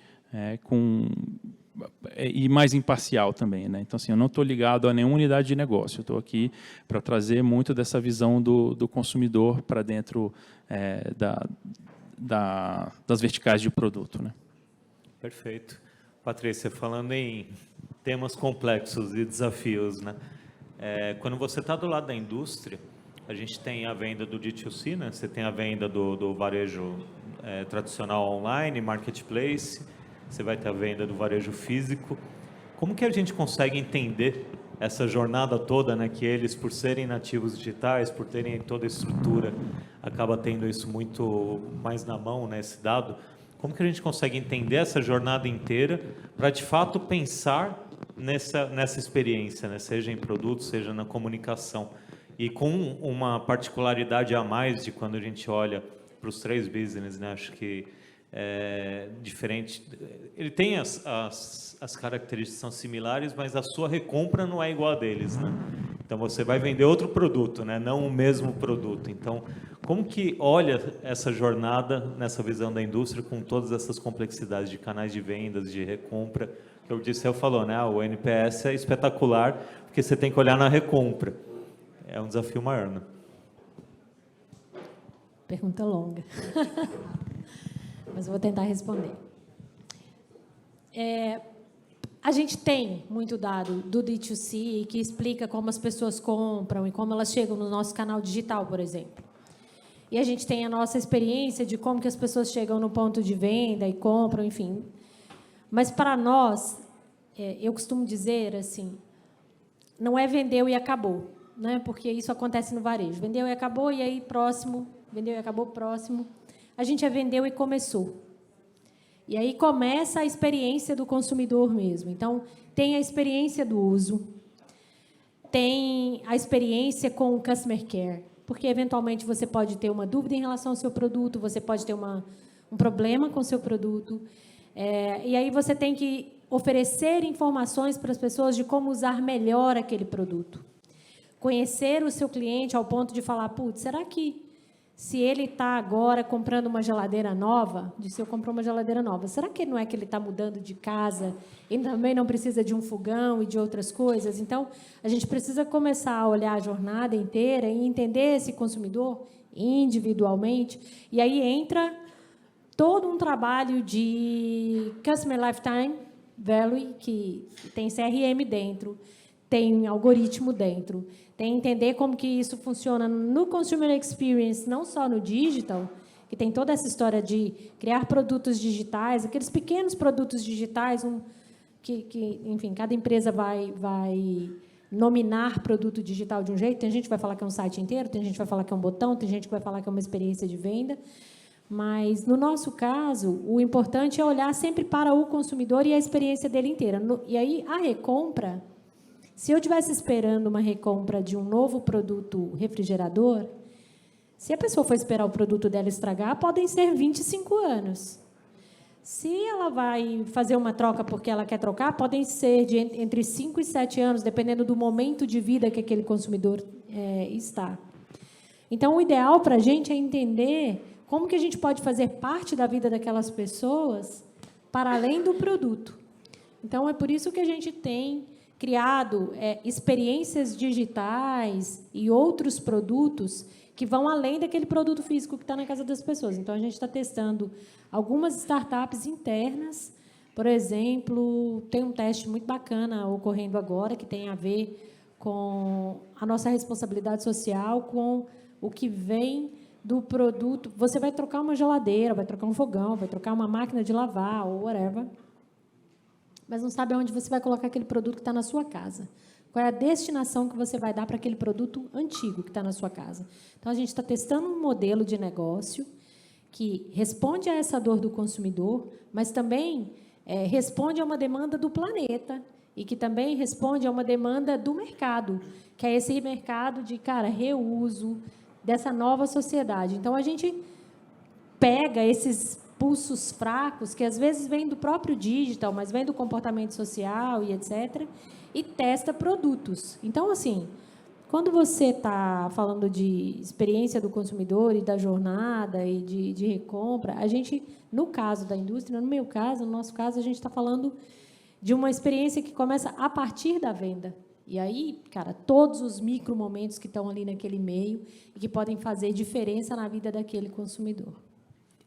e mais imparcial também, né? Então, assim, eu não estou ligado a nenhuma unidade de negócio. Eu estou aqui para trazer muito dessa visão do consumidor para dentro das verticais de produto, né? Perfeito. Patrícia, falando em temas complexos e desafios, né? Quando você está do lado da indústria, a gente tem a venda do D2C, né? Você tem a venda do varejo tradicional online, marketplace. Você vai ter a venda do varejo físico. Como que a gente consegue entender essa jornada toda, né, que eles, por serem nativos digitais, por terem toda a estrutura, acaba tendo isso muito mais na mão, né, esse dado? Como que a gente consegue entender essa jornada inteira para, de fato, pensar nessa experiência, né, seja em produto, seja na comunicação? E com uma particularidade a mais de quando a gente olha para os 3 business, né, acho que diferente, ele tem as características são similares, mas a sua recompra não é igual a deles, né? Então você vai vender outro produto, né? Não o mesmo produto. Então, como que olha essa jornada nessa visão da indústria com todas essas complexidades de canais de vendas, de recompra? Que o Dirceu falou, né? O NPS é espetacular porque você tem que olhar na recompra. É um desafio maior, né? Pergunta longa. Mas eu vou tentar responder. A gente tem muito dado do D2C que explica como as pessoas compram e como elas chegam no nosso canal digital, por exemplo. E a gente tem a nossa experiência de como que as pessoas chegam no ponto de venda e compram, enfim. Mas, para nós, eu costumo dizer assim, não é vendeu e acabou, né? Porque isso acontece no varejo. Vendeu e acabou, e aí próximo, vendeu e acabou, próximo. A gente vendeu e começou. E aí começa a experiência do consumidor mesmo. Então, tem a experiência do uso, tem a experiência com o customer care, porque, eventualmente, você pode ter uma dúvida em relação ao seu produto, você pode ter um problema com o seu produto, e aí você tem que oferecer informações para as pessoas de como usar melhor aquele produto. Conhecer o seu cliente ao ponto de falar, putz, será que se ele está agora comprando uma geladeira nova, se eu comprou uma geladeira nova, será que não é que ele está mudando de casa e também não precisa de um fogão e de outras coisas? Então, a gente precisa começar a olhar a jornada inteira e entender esse consumidor individualmente. E aí entra todo um trabalho de Customer Lifetime Value, que tem CRM dentro, tem algoritmo dentro, tem entender como que isso funciona no Consumer Experience, não só no digital, que tem toda essa história de criar produtos digitais, aqueles pequenos produtos digitais, enfim, cada empresa vai nominar produto digital de um jeito, tem gente que vai falar que é um site inteiro, tem gente que vai falar que é um botão, tem gente que vai falar que é uma experiência de venda, mas, no nosso caso, o importante é olhar sempre para o consumidor e a experiência dele inteira. E aí, a recompra, se eu estivesse esperando uma recompra de um novo produto refrigerador, se a pessoa for esperar o produto dela estragar, podem ser 25 anos. Se ela vai fazer uma troca porque ela quer trocar, podem ser entre 5 e 7 anos, dependendo do momento de vida que aquele consumidor está. Então, o ideal para a gente é entender como que a gente pode fazer parte da vida daquelas pessoas para além do produto. Então, é por isso que a gente tem criado experiências digitais e outros produtos que vão além daquele produto físico que está na casa das pessoas. Então, a gente está testando algumas startups internas. Por exemplo, tem um teste muito bacana ocorrendo agora, que tem a ver com a nossa responsabilidade social, com o que vem do produto. Você vai trocar uma geladeira, vai trocar um fogão, vai trocar uma máquina de lavar, ou whatever, mas não sabe onde você vai colocar aquele produto que está na sua casa. Qual é a destinação que você vai dar para aquele produto antigo que está na sua casa? Então, a gente está testando um modelo de negócio que responde a essa dor do consumidor, mas também responde a uma demanda do planeta e que também responde a uma demanda do mercado, que é esse mercado de, reuso, dessa nova sociedade. Então, a gente pega esses pulsos fracos, que às vezes vêm do próprio digital, mas vêm do comportamento social e etc., e testa produtos. Então, assim, quando você está falando de experiência do consumidor e da jornada e de recompra, a gente, no caso da indústria, no meu caso, no nosso caso, a gente está falando de uma experiência que começa a partir da venda. E aí, todos os micromomentos que estão ali naquele meio e que podem fazer diferença na vida daquele consumidor.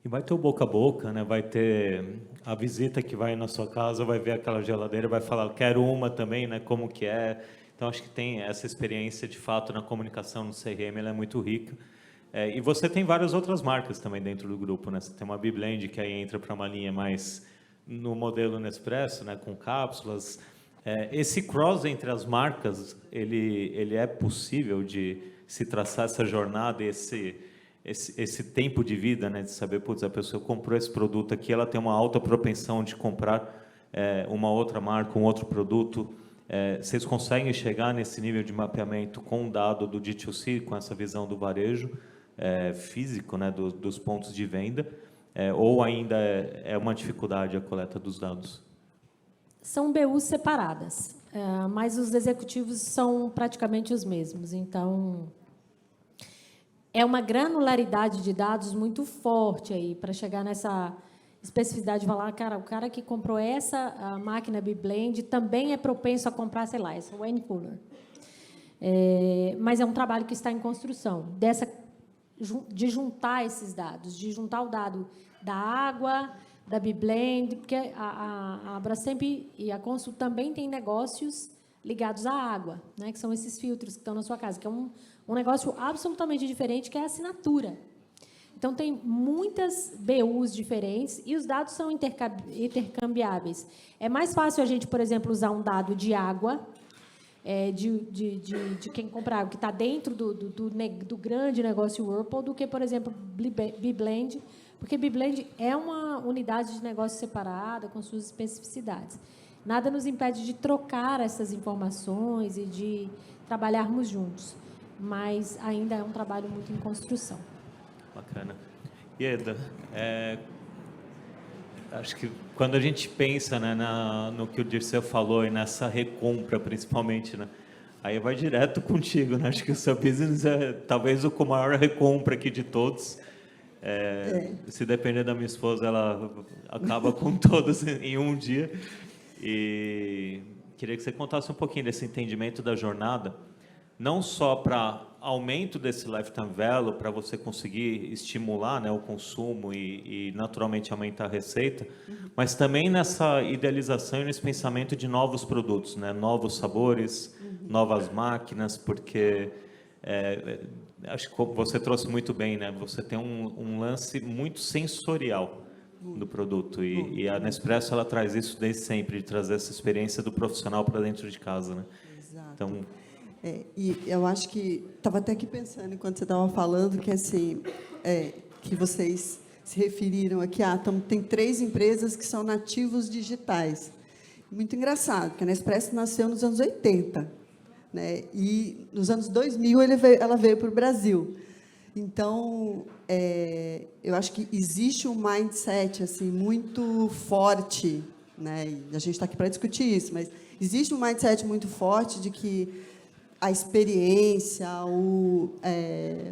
E vai ter o boca a boca, né? Vai ter a visita que vai na sua casa, vai ver aquela geladeira, vai falar, quero uma também, né? Como que é? Então, acho que tem essa experiência, de fato, na comunicação, no CRM, ela é muito rica. E você tem várias outras marcas também dentro do grupo, né? Você tem uma Biblend, que aí entra para uma linha mais no modelo Nespresso, né? Com cápsulas. Esse cross entre as marcas, ele é possível de se traçar essa jornada, esse tempo de vida, né, de saber, putz, a pessoa comprou esse produto aqui, ela tem uma alta propensão de comprar uma outra marca, um outro produto. Vocês conseguem chegar nesse nível de mapeamento com o dado do D2C, com essa visão do varejo físico, né, dos pontos de venda, ou ainda é uma dificuldade a coleta dos dados? São BUs separadas, mas os executivos são praticamente os mesmos. Então, é uma granularidade de dados muito forte aí para chegar nessa especificidade de falar, o cara que comprou essa máquina Biblend também é propenso a comprar, sei lá, essa wine cooler. Mas é um trabalho que está em construção, de juntar esses dados, de juntar o dado da água, da Biblend, porque a Brastemp e a Consul também têm negócios ligados à água, né, que são esses filtros que estão na sua casa, que é um negócio absolutamente diferente, que é a assinatura. Então, tem muitas BUs diferentes e os dados são intercambiáveis. É mais fácil a gente, por exemplo, usar um dado de água, de quem compra água, que está dentro do grande negócio Whirlpool, do que, por exemplo, Biblend, Porque BeBlend é uma unidade de negócio separada, com suas especificidades. Nada nos impede de trocar essas informações e de trabalharmos juntos, mas ainda é um trabalho muito em construção. Bacana. Ieda, acho que quando a gente pensa, né, no que o Dirceu falou e nessa recompra, principalmente, né, aí vai direto contigo, né? Acho que o seu business é talvez o maior recompra aqui de todos. Se depender da minha esposa, ela acaba com todos em um dia. E queria que você contasse um pouquinho desse entendimento da jornada, não só para aumento desse lifetime value, para você conseguir estimular, né, o consumo e naturalmente aumentar a receita, mas também nessa idealização e nesse pensamento de novos produtos, né, novos sabores, novas máquinas, porque acho que você trouxe muito bem, né, você tem um lance muito sensorial do produto e a Nespresso ela traz isso desde sempre, de trazer essa experiência do profissional para dentro de casa, né? Exato. Então, e eu acho que estava até aqui pensando enquanto você estava falando que assim que vocês se referiram aqui, tem 3 empresas que são nativos digitais. Muito engraçado, porque a Nespresso nasceu nos anos 80, né? E nos anos 2000 ela veio para o Brasil. Então, eu acho que existe um mindset assim muito forte, né? E a gente está aqui para discutir isso, mas existe um mindset muito forte de que a experiência,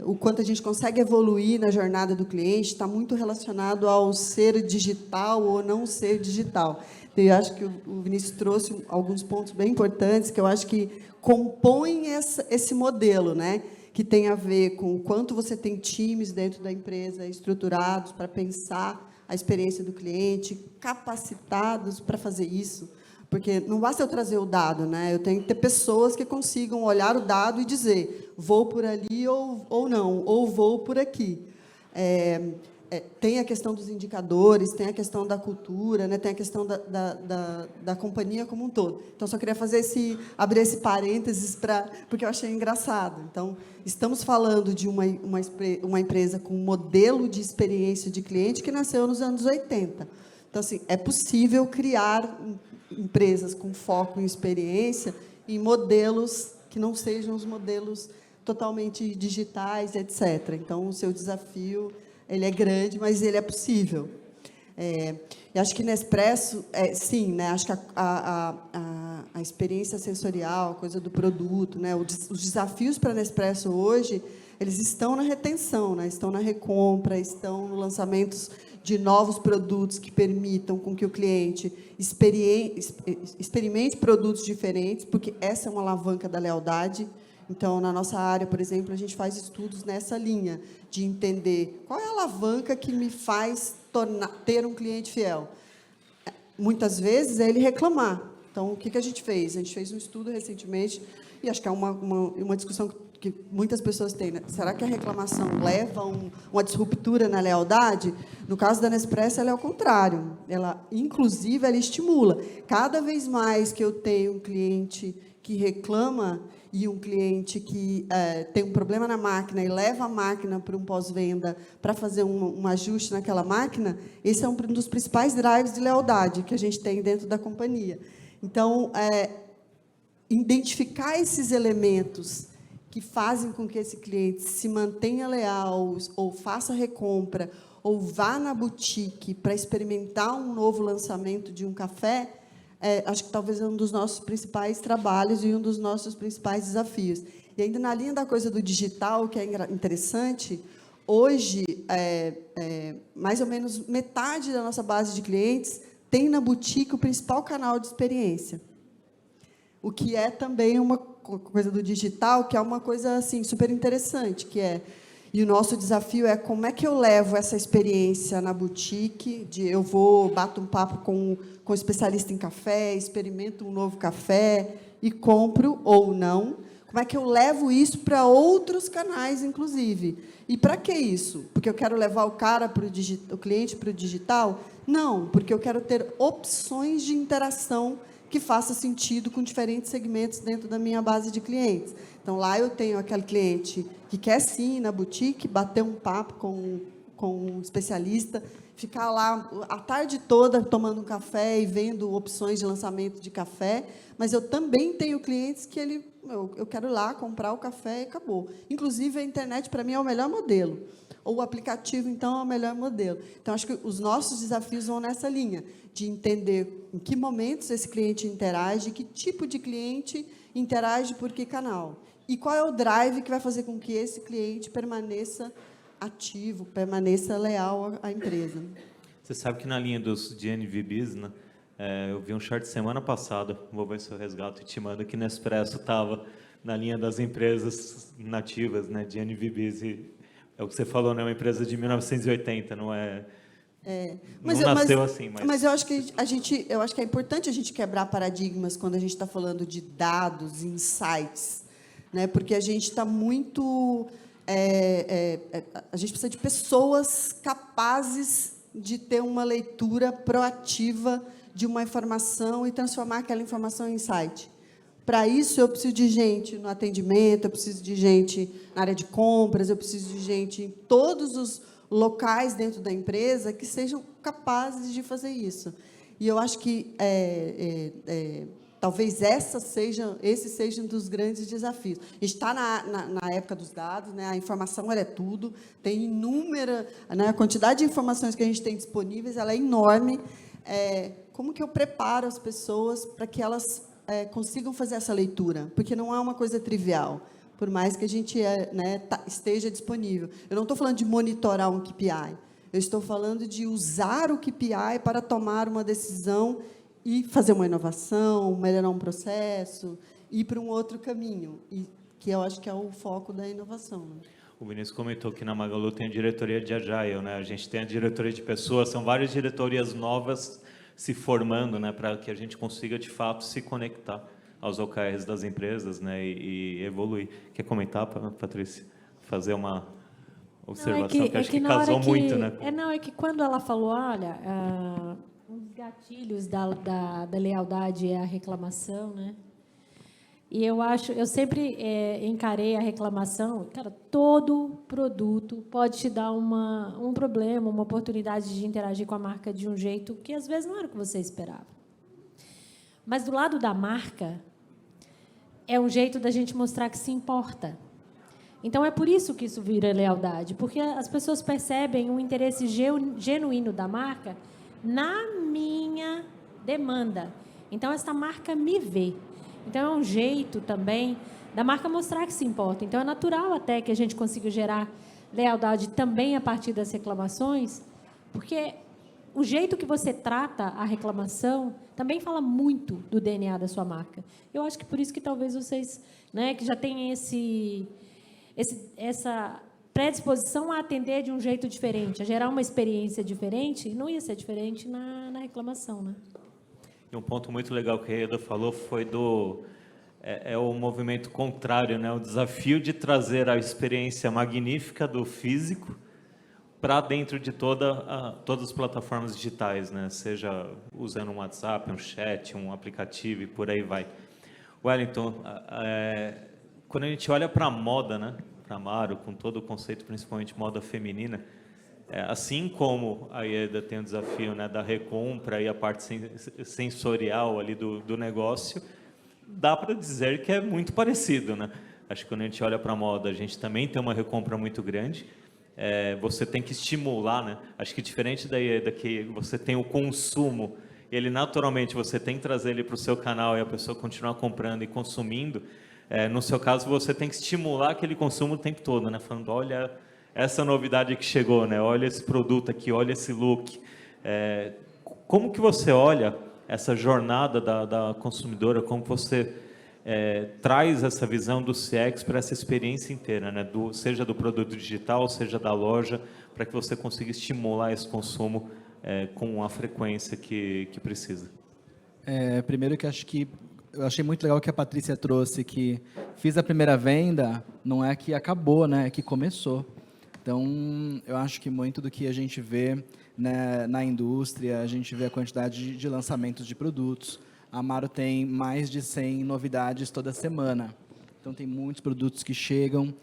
o quanto a gente consegue evoluir na jornada do cliente está muito relacionado ao ser digital ou não ser digital. Então, eu acho que o Vinícius trouxe alguns pontos bem importantes que eu acho que compõem esse modelo, né? Que tem a ver com o quanto você tem times dentro da empresa estruturados para pensar a experiência do cliente, capacitados para fazer isso, porque não basta eu trazer o dado, né? Eu tenho que ter pessoas que consigam olhar o dado e dizer vou por ali ou não, ou vou por aqui. Tem a questão dos indicadores, tem a questão da cultura, né? Tem a questão da companhia como um todo. Então, só queria abrir esse parênteses porque eu achei engraçado. Então, estamos falando de uma empresa com um modelo de experiência de cliente que nasceu nos anos 80. Então, assim, é possível criar empresas com foco em experiência em modelos que não sejam os modelos totalmente digitais, etc. Então, o seu desafio ele é grande, mas ele é possível. Eu acho que Nespresso, sim, né? Acho que a experiência sensorial, a coisa do produto, né? Os desafios para a Nespresso hoje, eles estão na retenção, né? Estão na recompra, estão no lançamento de novos produtos que permitam com que o cliente experimente produtos diferentes, porque essa é uma alavanca da lealdade. Então, na nossa área, por exemplo, a gente faz estudos nessa linha, de entender qual é a alavanca que me faz ter um cliente fiel. Muitas vezes é ele reclamar. Então, o que a gente fez? A gente fez um estudo recentemente, e acho que é uma discussão que muitas pessoas têm, né? Será que a reclamação leva a uma disruptura na lealdade? No caso da Nespresso, ela é o contrário. Inclusive, ela estimula. Cada vez mais que eu tenho um cliente que reclama e um cliente que tem um problema na máquina e leva a máquina para um pós-venda para fazer um ajuste naquela máquina, esse é um dos principais drives de lealdade que a gente tem dentro da companhia. Então, identificar esses elementos que fazem com que esse cliente se mantenha leal, ou faça recompra, ou vá na boutique para experimentar um novo lançamento de um café, acho que talvez é um dos nossos principais trabalhos e um dos nossos principais desafios. E ainda na linha da coisa do digital, que é interessante, hoje, mais ou menos metade da nossa base de clientes tem na boutique o principal canal de experiência. O que é também uma coisa do digital, que é uma coisa assim, super interessante, e o nosso desafio é como é que eu levo essa experiência na boutique, eu bato um papo com um especialista em café, experimento um novo café e compro ou não. Como é que eu levo isso para outros canais, inclusive? E para que isso? Porque eu quero levar o cliente para o digital? Não, porque eu quero ter opções de interação que faça sentido com diferentes segmentos dentro da minha base de clientes. Então, lá eu tenho aquele cliente que quer, sim, ir na boutique, bater um papo com com um especialista, ficar lá a tarde toda tomando um café e vendo opções de lançamento de café, mas eu também tenho clientes que eu quero ir lá comprar o café e acabou. Inclusive, a internet, para mim, é o melhor modelo. Ou o aplicativo, então, é o melhor modelo. Então, acho que os nossos desafios vão nessa linha, de entender em que momentos esse cliente interage, que tipo de cliente interage por que canal. E qual é o drive que vai fazer com que esse cliente permaneça ativo, permaneça leal à empresa. Você sabe que na linha dos GNVBs, né, eu vi um short semana passada, vou ver se eu resgato e te mando, que Nespresso estava na linha das empresas nativas, né, GNVBs, e é o que você falou, né, uma empresa de 1980, não é... Mas, não nasceu assim, mas eu acho que eu acho que é importante a gente quebrar paradigmas quando a gente está falando de dados, insights, né? Porque a gente está muito, a gente precisa de pessoas capazes de ter uma leitura proativa de uma informação e transformar aquela informação em insight. Para isso, eu preciso de gente no atendimento, eu preciso de gente na área de compras, eu preciso de gente em todos os locais dentro da empresa que sejam capazes de fazer isso. E eu acho que talvez esse seja um dos grandes desafios. A gente está na época dos dados, né? A informação ela é tudo, tem inúmera, né? A quantidade de informações que a gente tem disponíveis ela é enorme. Como que eu preparo as pessoas para que elas consigam fazer essa leitura? Porque não é uma coisa trivial, por mais que a gente esteja disponível. Eu não estou falando de monitorar um KPI, eu estou falando de usar o KPI para tomar uma decisão e fazer uma inovação, melhorar um processo, ir para um outro caminho, e que eu acho que é o foco da inovação. Né? O Vinícius comentou que na Magalu tem a diretoria de Agile, né? A gente tem a diretoria de pessoas, são várias diretorias novas se formando, né, para que a gente consiga, de fato, se conectar aos OKRs das empresas, né, e evoluir. Quer comentar, Patrícia? Fazer uma observação que acho que casou muito, né? É que quando ela falou, olha, um dos gatilhos da lealdade é a reclamação, né? E eu sempre encarei a reclamação, cara, todo produto pode te dar um problema, uma oportunidade de interagir com a marca de um jeito que às vezes não era o que você esperava. Mas do lado da marca, é um jeito da gente mostrar que se importa. Então, é por isso que isso vira lealdade, porque as pessoas percebem um interesse genuíno da marca na minha demanda. Então, essa marca me vê. Então, é um jeito também da marca mostrar que se importa. Então, é natural até que a gente consiga gerar lealdade também a partir das reclamações, porque o jeito que você trata a reclamação também fala muito do DNA da sua marca. Eu acho que por isso que talvez vocês, né, que já têm essa predisposição a atender de um jeito diferente, a gerar uma experiência diferente, não ia ser diferente na reclamação, né? E um ponto muito legal que a Eda falou foi o movimento contrário, né? O desafio de trazer a experiência magnífica do físico para dentro de todas as plataformas digitais, né? Seja usando um WhatsApp, um chat, um aplicativo e por aí vai. Wellington, quando a gente olha para a moda, né? Para a Maro, com todo o conceito, principalmente moda feminina, assim como a Ieda tem o desafio, né, da recompra e a parte sensorial ali do negócio, dá para dizer que é muito parecido, né? Acho que quando a gente olha para a moda, a gente também tem uma recompra muito grande. Você tem que estimular, né? Acho que diferente da Ieda, que você tem o consumo, ele naturalmente você tem que trazer ele para o seu canal e a pessoa continuar comprando e consumindo. No seu caso, você tem que estimular aquele consumo o tempo todo, né? Falando, olha essa novidade que chegou, né? Olha esse produto aqui, olha esse look. Como que você olha essa jornada da consumidora? Como você traz essa visão do CX para essa experiência inteira, né? Seja do produto digital, seja da loja, para que você consiga estimular esse consumo com a frequência que precisa? Primeiro que eu achei muito legal que a Patrícia trouxe, que fiz a primeira venda, não é que acabou, né? É que começou. Então, eu acho que muito do que a gente vê, né, na indústria, a gente vê a quantidade de lançamentos de produtos. A Maro tem mais de 100 novidades toda semana. Então, tem muitos produtos que chegam.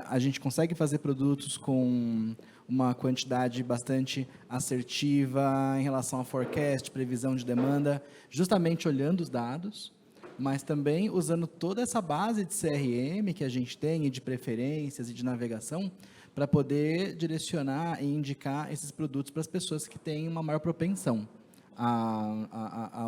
A gente consegue fazer produtos com uma quantidade bastante assertiva em relação a forecast, previsão de demanda, justamente olhando os dados, mas também usando toda essa base de CRM que a gente tem, e de preferências e de navegação, para poder direcionar e indicar esses produtos para as pessoas que têm uma maior propensão a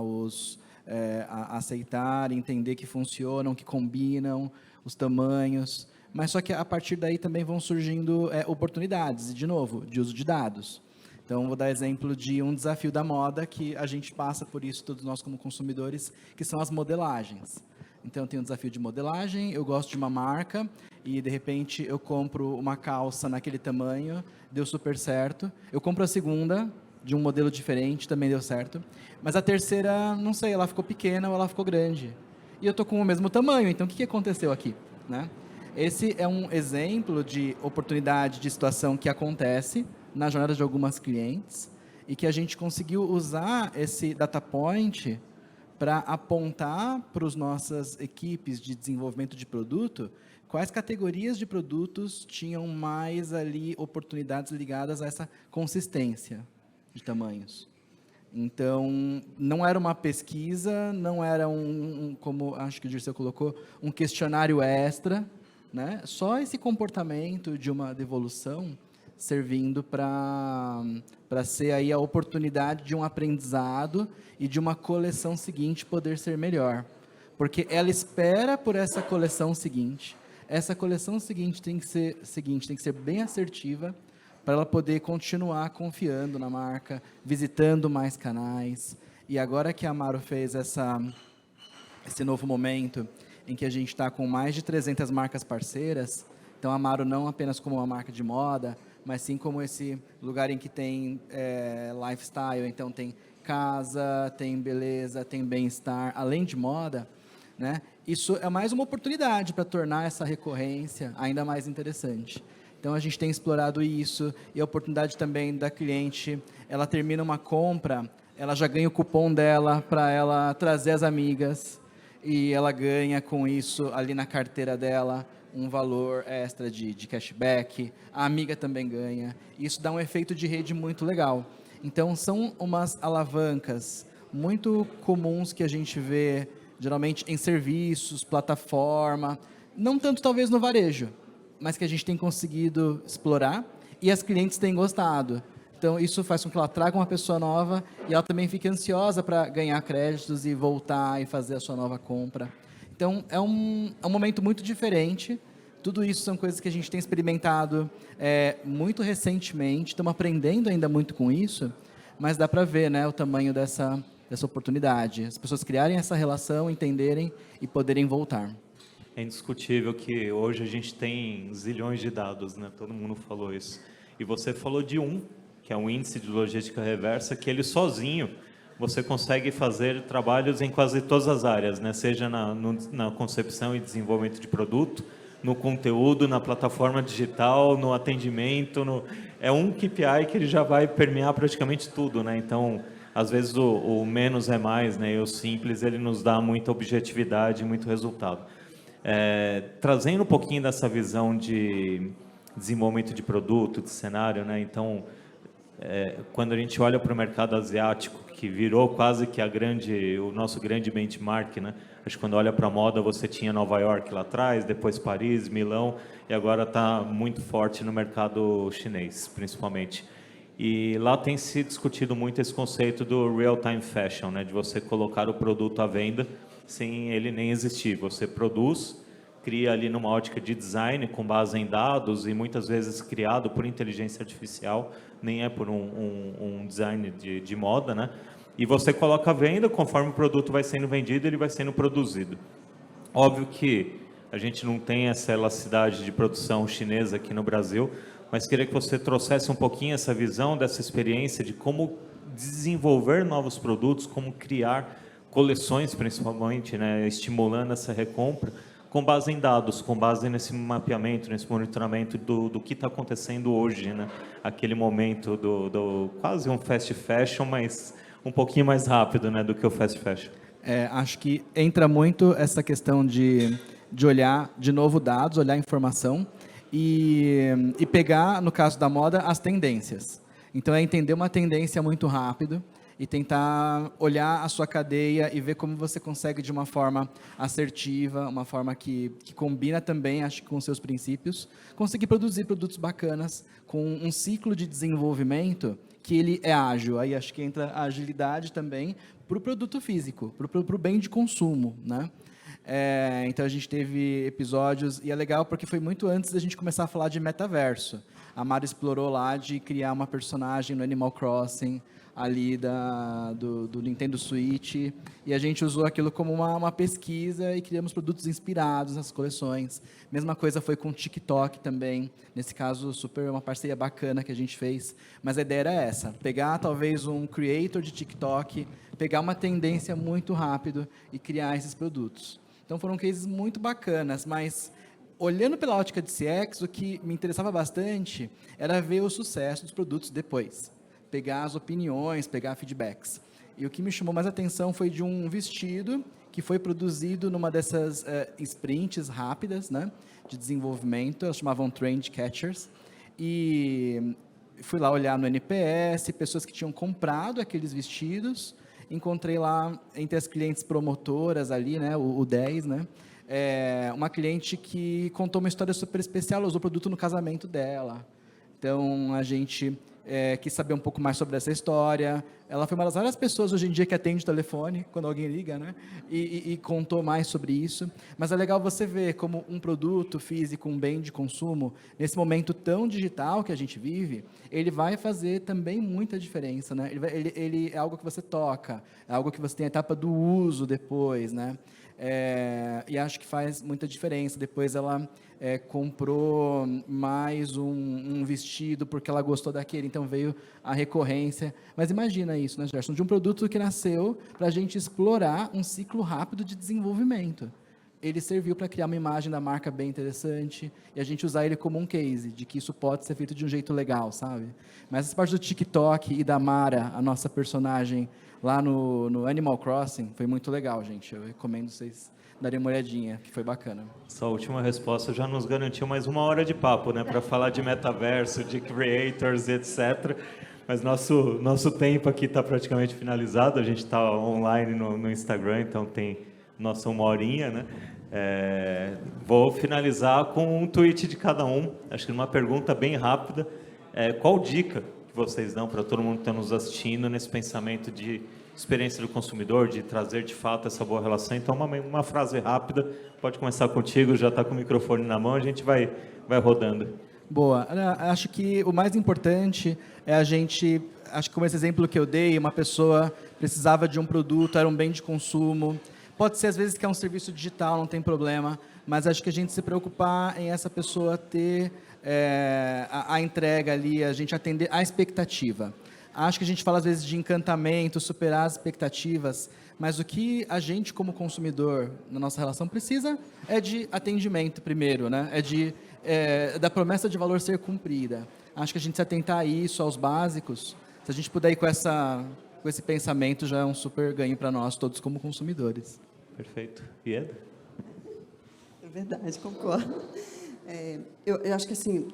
aceitar, entender que funcionam, que combinam, os tamanhos. Mas só que a partir daí também vão surgindo oportunidades, de novo, de uso de dados. Então, vou dar exemplo de um desafio da moda, que a gente passa por isso, todos nós como consumidores, que são as modelagens. Então, eu tenho um desafio de modelagem, eu gosto de uma marca, e de repente eu compro uma calça naquele tamanho, deu super certo. Eu compro a segunda, de um modelo diferente, também deu certo. Mas a terceira, não sei, ela ficou pequena ou ela ficou grande. E eu estou com o mesmo tamanho, então o que aconteceu aqui, né? Esse é um exemplo de oportunidade, de situação que acontece na jornada de algumas clientes e que a gente conseguiu usar esse data point para apontar para as nossas equipes de desenvolvimento de produto quais categorias de produtos tinham mais ali oportunidades ligadas a essa consistência de tamanhos. Então, não era uma pesquisa, não era como acho que o Dirceu colocou, um questionário extra, né? Só esse comportamento de uma devolução servindo para ser aí a oportunidade de um aprendizado e de uma coleção seguinte poder ser melhor. Porque ela espera por essa coleção seguinte. Essa coleção seguinte tem que ser bem assertiva para ela poder continuar confiando na marca, visitando mais canais. E agora que a Amaro fez esse novo momento em que a gente está com mais de 300 marcas parceiras, então a Amaro não apenas como uma marca de moda, mas sim como esse lugar em que tem lifestyle, então tem casa, tem beleza, tem bem-estar, além de moda, né? Isso é mais uma oportunidade para tornar essa recorrência ainda mais interessante. Então a gente tem explorado isso, e a oportunidade também da cliente, ela termina uma compra, ela já ganha o cupom dela para ela trazer as amigas, e ela ganha com isso ali na carteira dela um valor extra de cashback, a amiga também ganha. Isso dá um efeito de rede muito legal. Então, são umas alavancas muito comuns que a gente vê, geralmente, em serviços, plataforma, não tanto talvez no varejo, mas que a gente tem conseguido explorar e as clientes têm gostado. Então, isso faz com que ela traga uma pessoa nova e ela também fique ansiosa para ganhar créditos e voltar e fazer a sua nova compra. Então, é um momento muito diferente. Tudo isso são coisas que a gente tem experimentado muito recentemente, estamos aprendendo ainda muito com isso, mas dá para ver, né, o tamanho dessa oportunidade. As pessoas criarem essa relação, entenderem e poderem voltar. É indiscutível que hoje a gente tem zilhões de dados, né? Todo mundo falou isso. E você falou de que é um índice de logística reversa, que ele sozinho você consegue fazer trabalhos em quase todas as áreas, né? Seja na concepção e desenvolvimento de produto, no conteúdo, na plataforma digital, no atendimento. É um KPI que ele já vai permear praticamente tudo, né? Então, às vezes o menos é mais, né? E o simples ele nos dá muita objetividade, muito resultado. Trazendo um pouquinho dessa visão de desenvolvimento de produto, de cenário, né? Então, quando a gente olha para o mercado asiático, que virou quase que o nosso grande benchmark, né? Acho que quando olha para a moda, você tinha Nova York lá atrás, depois Paris, Milão, e agora está muito forte no mercado chinês, principalmente. E lá tem se discutido muito esse conceito do real-time fashion, né? De você colocar o produto à venda sem ele nem existir. Você produz, cria ali numa ótica de design com base em dados e muitas vezes criado por inteligência artificial, nem é por um design de moda, né? E você coloca à venda, conforme o produto vai sendo vendido, ele vai sendo produzido. Óbvio que a gente não tem essa elasticidade de produção chinesa aqui no Brasil, mas queria que você trouxesse um pouquinho essa visão dessa experiência de como desenvolver novos produtos, como criar coleções, principalmente, né? Estimulando essa recompra, com base em dados, com base nesse mapeamento, nesse monitoramento do que está acontecendo hoje, né? Aquele momento do quase um fast fashion, mas um pouquinho mais rápido, né, do que o fast fashion. Acho que entra muito essa questão de de olhar de novo dados, olhar informação e pegar, no caso da moda, as tendências. Então, é entender uma tendência muito rápido e tentar olhar a sua cadeia e ver como você consegue, de uma forma assertiva, uma forma que combina também, acho que com os seus princípios, conseguir produzir produtos bacanas com um ciclo de desenvolvimento que ele é ágil. Aí acho que entra a agilidade também para o produto físico, para o bem de consumo, né? Então, a gente teve episódios, e é legal porque foi muito antes da gente começar a falar de metaverso. A Mara explorou lá de criar uma personagem no Animal Crossing, ali do Nintendo Switch, e a gente usou aquilo como uma pesquisa e criamos produtos inspirados nas coleções. Mesma coisa foi com o TikTok também, nesse caso, super uma parceria bacana que a gente fez, mas a ideia era essa, pegar talvez um creator de TikTok, pegar uma tendência muito rápido e criar esses produtos. Então foram cases muito bacanas, mas olhando pela ótica de CX, o que me interessava bastante era ver o sucesso dos produtos depois. Pegar as opiniões, pegar feedbacks. E o que me chamou mais atenção foi de um vestido que foi produzido numa dessas sprints rápidas, né, de desenvolvimento, elas chamavam Trend Catchers, e fui lá olhar no NPS, pessoas que tinham comprado aqueles vestidos, encontrei lá, entre as clientes promotoras ali, né, o 10, né, uma cliente que contou uma história super especial, ela usou o produto no casamento dela. Então, a gente quis saber um pouco mais sobre essa história. Ela foi uma das várias pessoas hoje em dia que atende o telefone, quando alguém liga, né? E contou mais sobre isso. Mas é legal você ver como um produto físico, um bem de consumo, nesse momento tão digital que a gente vive, ele vai fazer também muita diferença, né? Ele é algo que você toca, é algo que você tem a etapa do uso depois, né? E acho que faz muita diferença. Depois ela comprou mais um vestido porque ela gostou daquele, então veio a recorrência. Mas imagina isso, né, Gerson? De um produto que nasceu para a gente explorar um ciclo rápido de desenvolvimento. Ele serviu para criar uma imagem da marca bem interessante e a gente usar ele como um case, de que isso pode ser feito de um jeito legal, sabe? Mas essa parte do TikTok e da Mara, a nossa personagem lá no Animal Crossing, foi muito legal, gente. Eu recomendo vocês darem uma olhadinha, que foi bacana. Essa última resposta já nos garantiu mais 1 hora de papo, né? Para falar de metaverso, de creators, etc. Mas nosso tempo aqui está praticamente finalizado. A gente está online no Instagram, então tem nossa 1 horinha, né? Vou finalizar com um tweet de cada um. Acho que uma pergunta bem rápida. Qual dica que vocês dão para todo mundo que está nos assistindo nesse pensamento de experiência do consumidor, de trazer de fato essa boa relação? Então, uma frase rápida, pode começar contigo, já está com o microfone na mão, a gente vai rodando. Boa. Acho que o mais importante é acho que como esse exemplo que eu dei, uma pessoa precisava de um produto, era um bem de consumo, pode ser às vezes que é um serviço digital, não tem problema, mas acho que a gente se preocupar em essa pessoa ter a entrega ali, a gente atender a expectativa. Acho que a gente fala às vezes de encantamento, superar as expectativas, mas o que a gente como consumidor na nossa relação precisa é de atendimento primeiro, né? Da promessa de valor ser cumprida. Acho que a gente se atentar a isso, aos básicos, se a gente puder ir com esse pensamento, já é um super ganho para nós todos como consumidores. Perfeito. Ieda? É verdade, concordo. Eu acho que assim,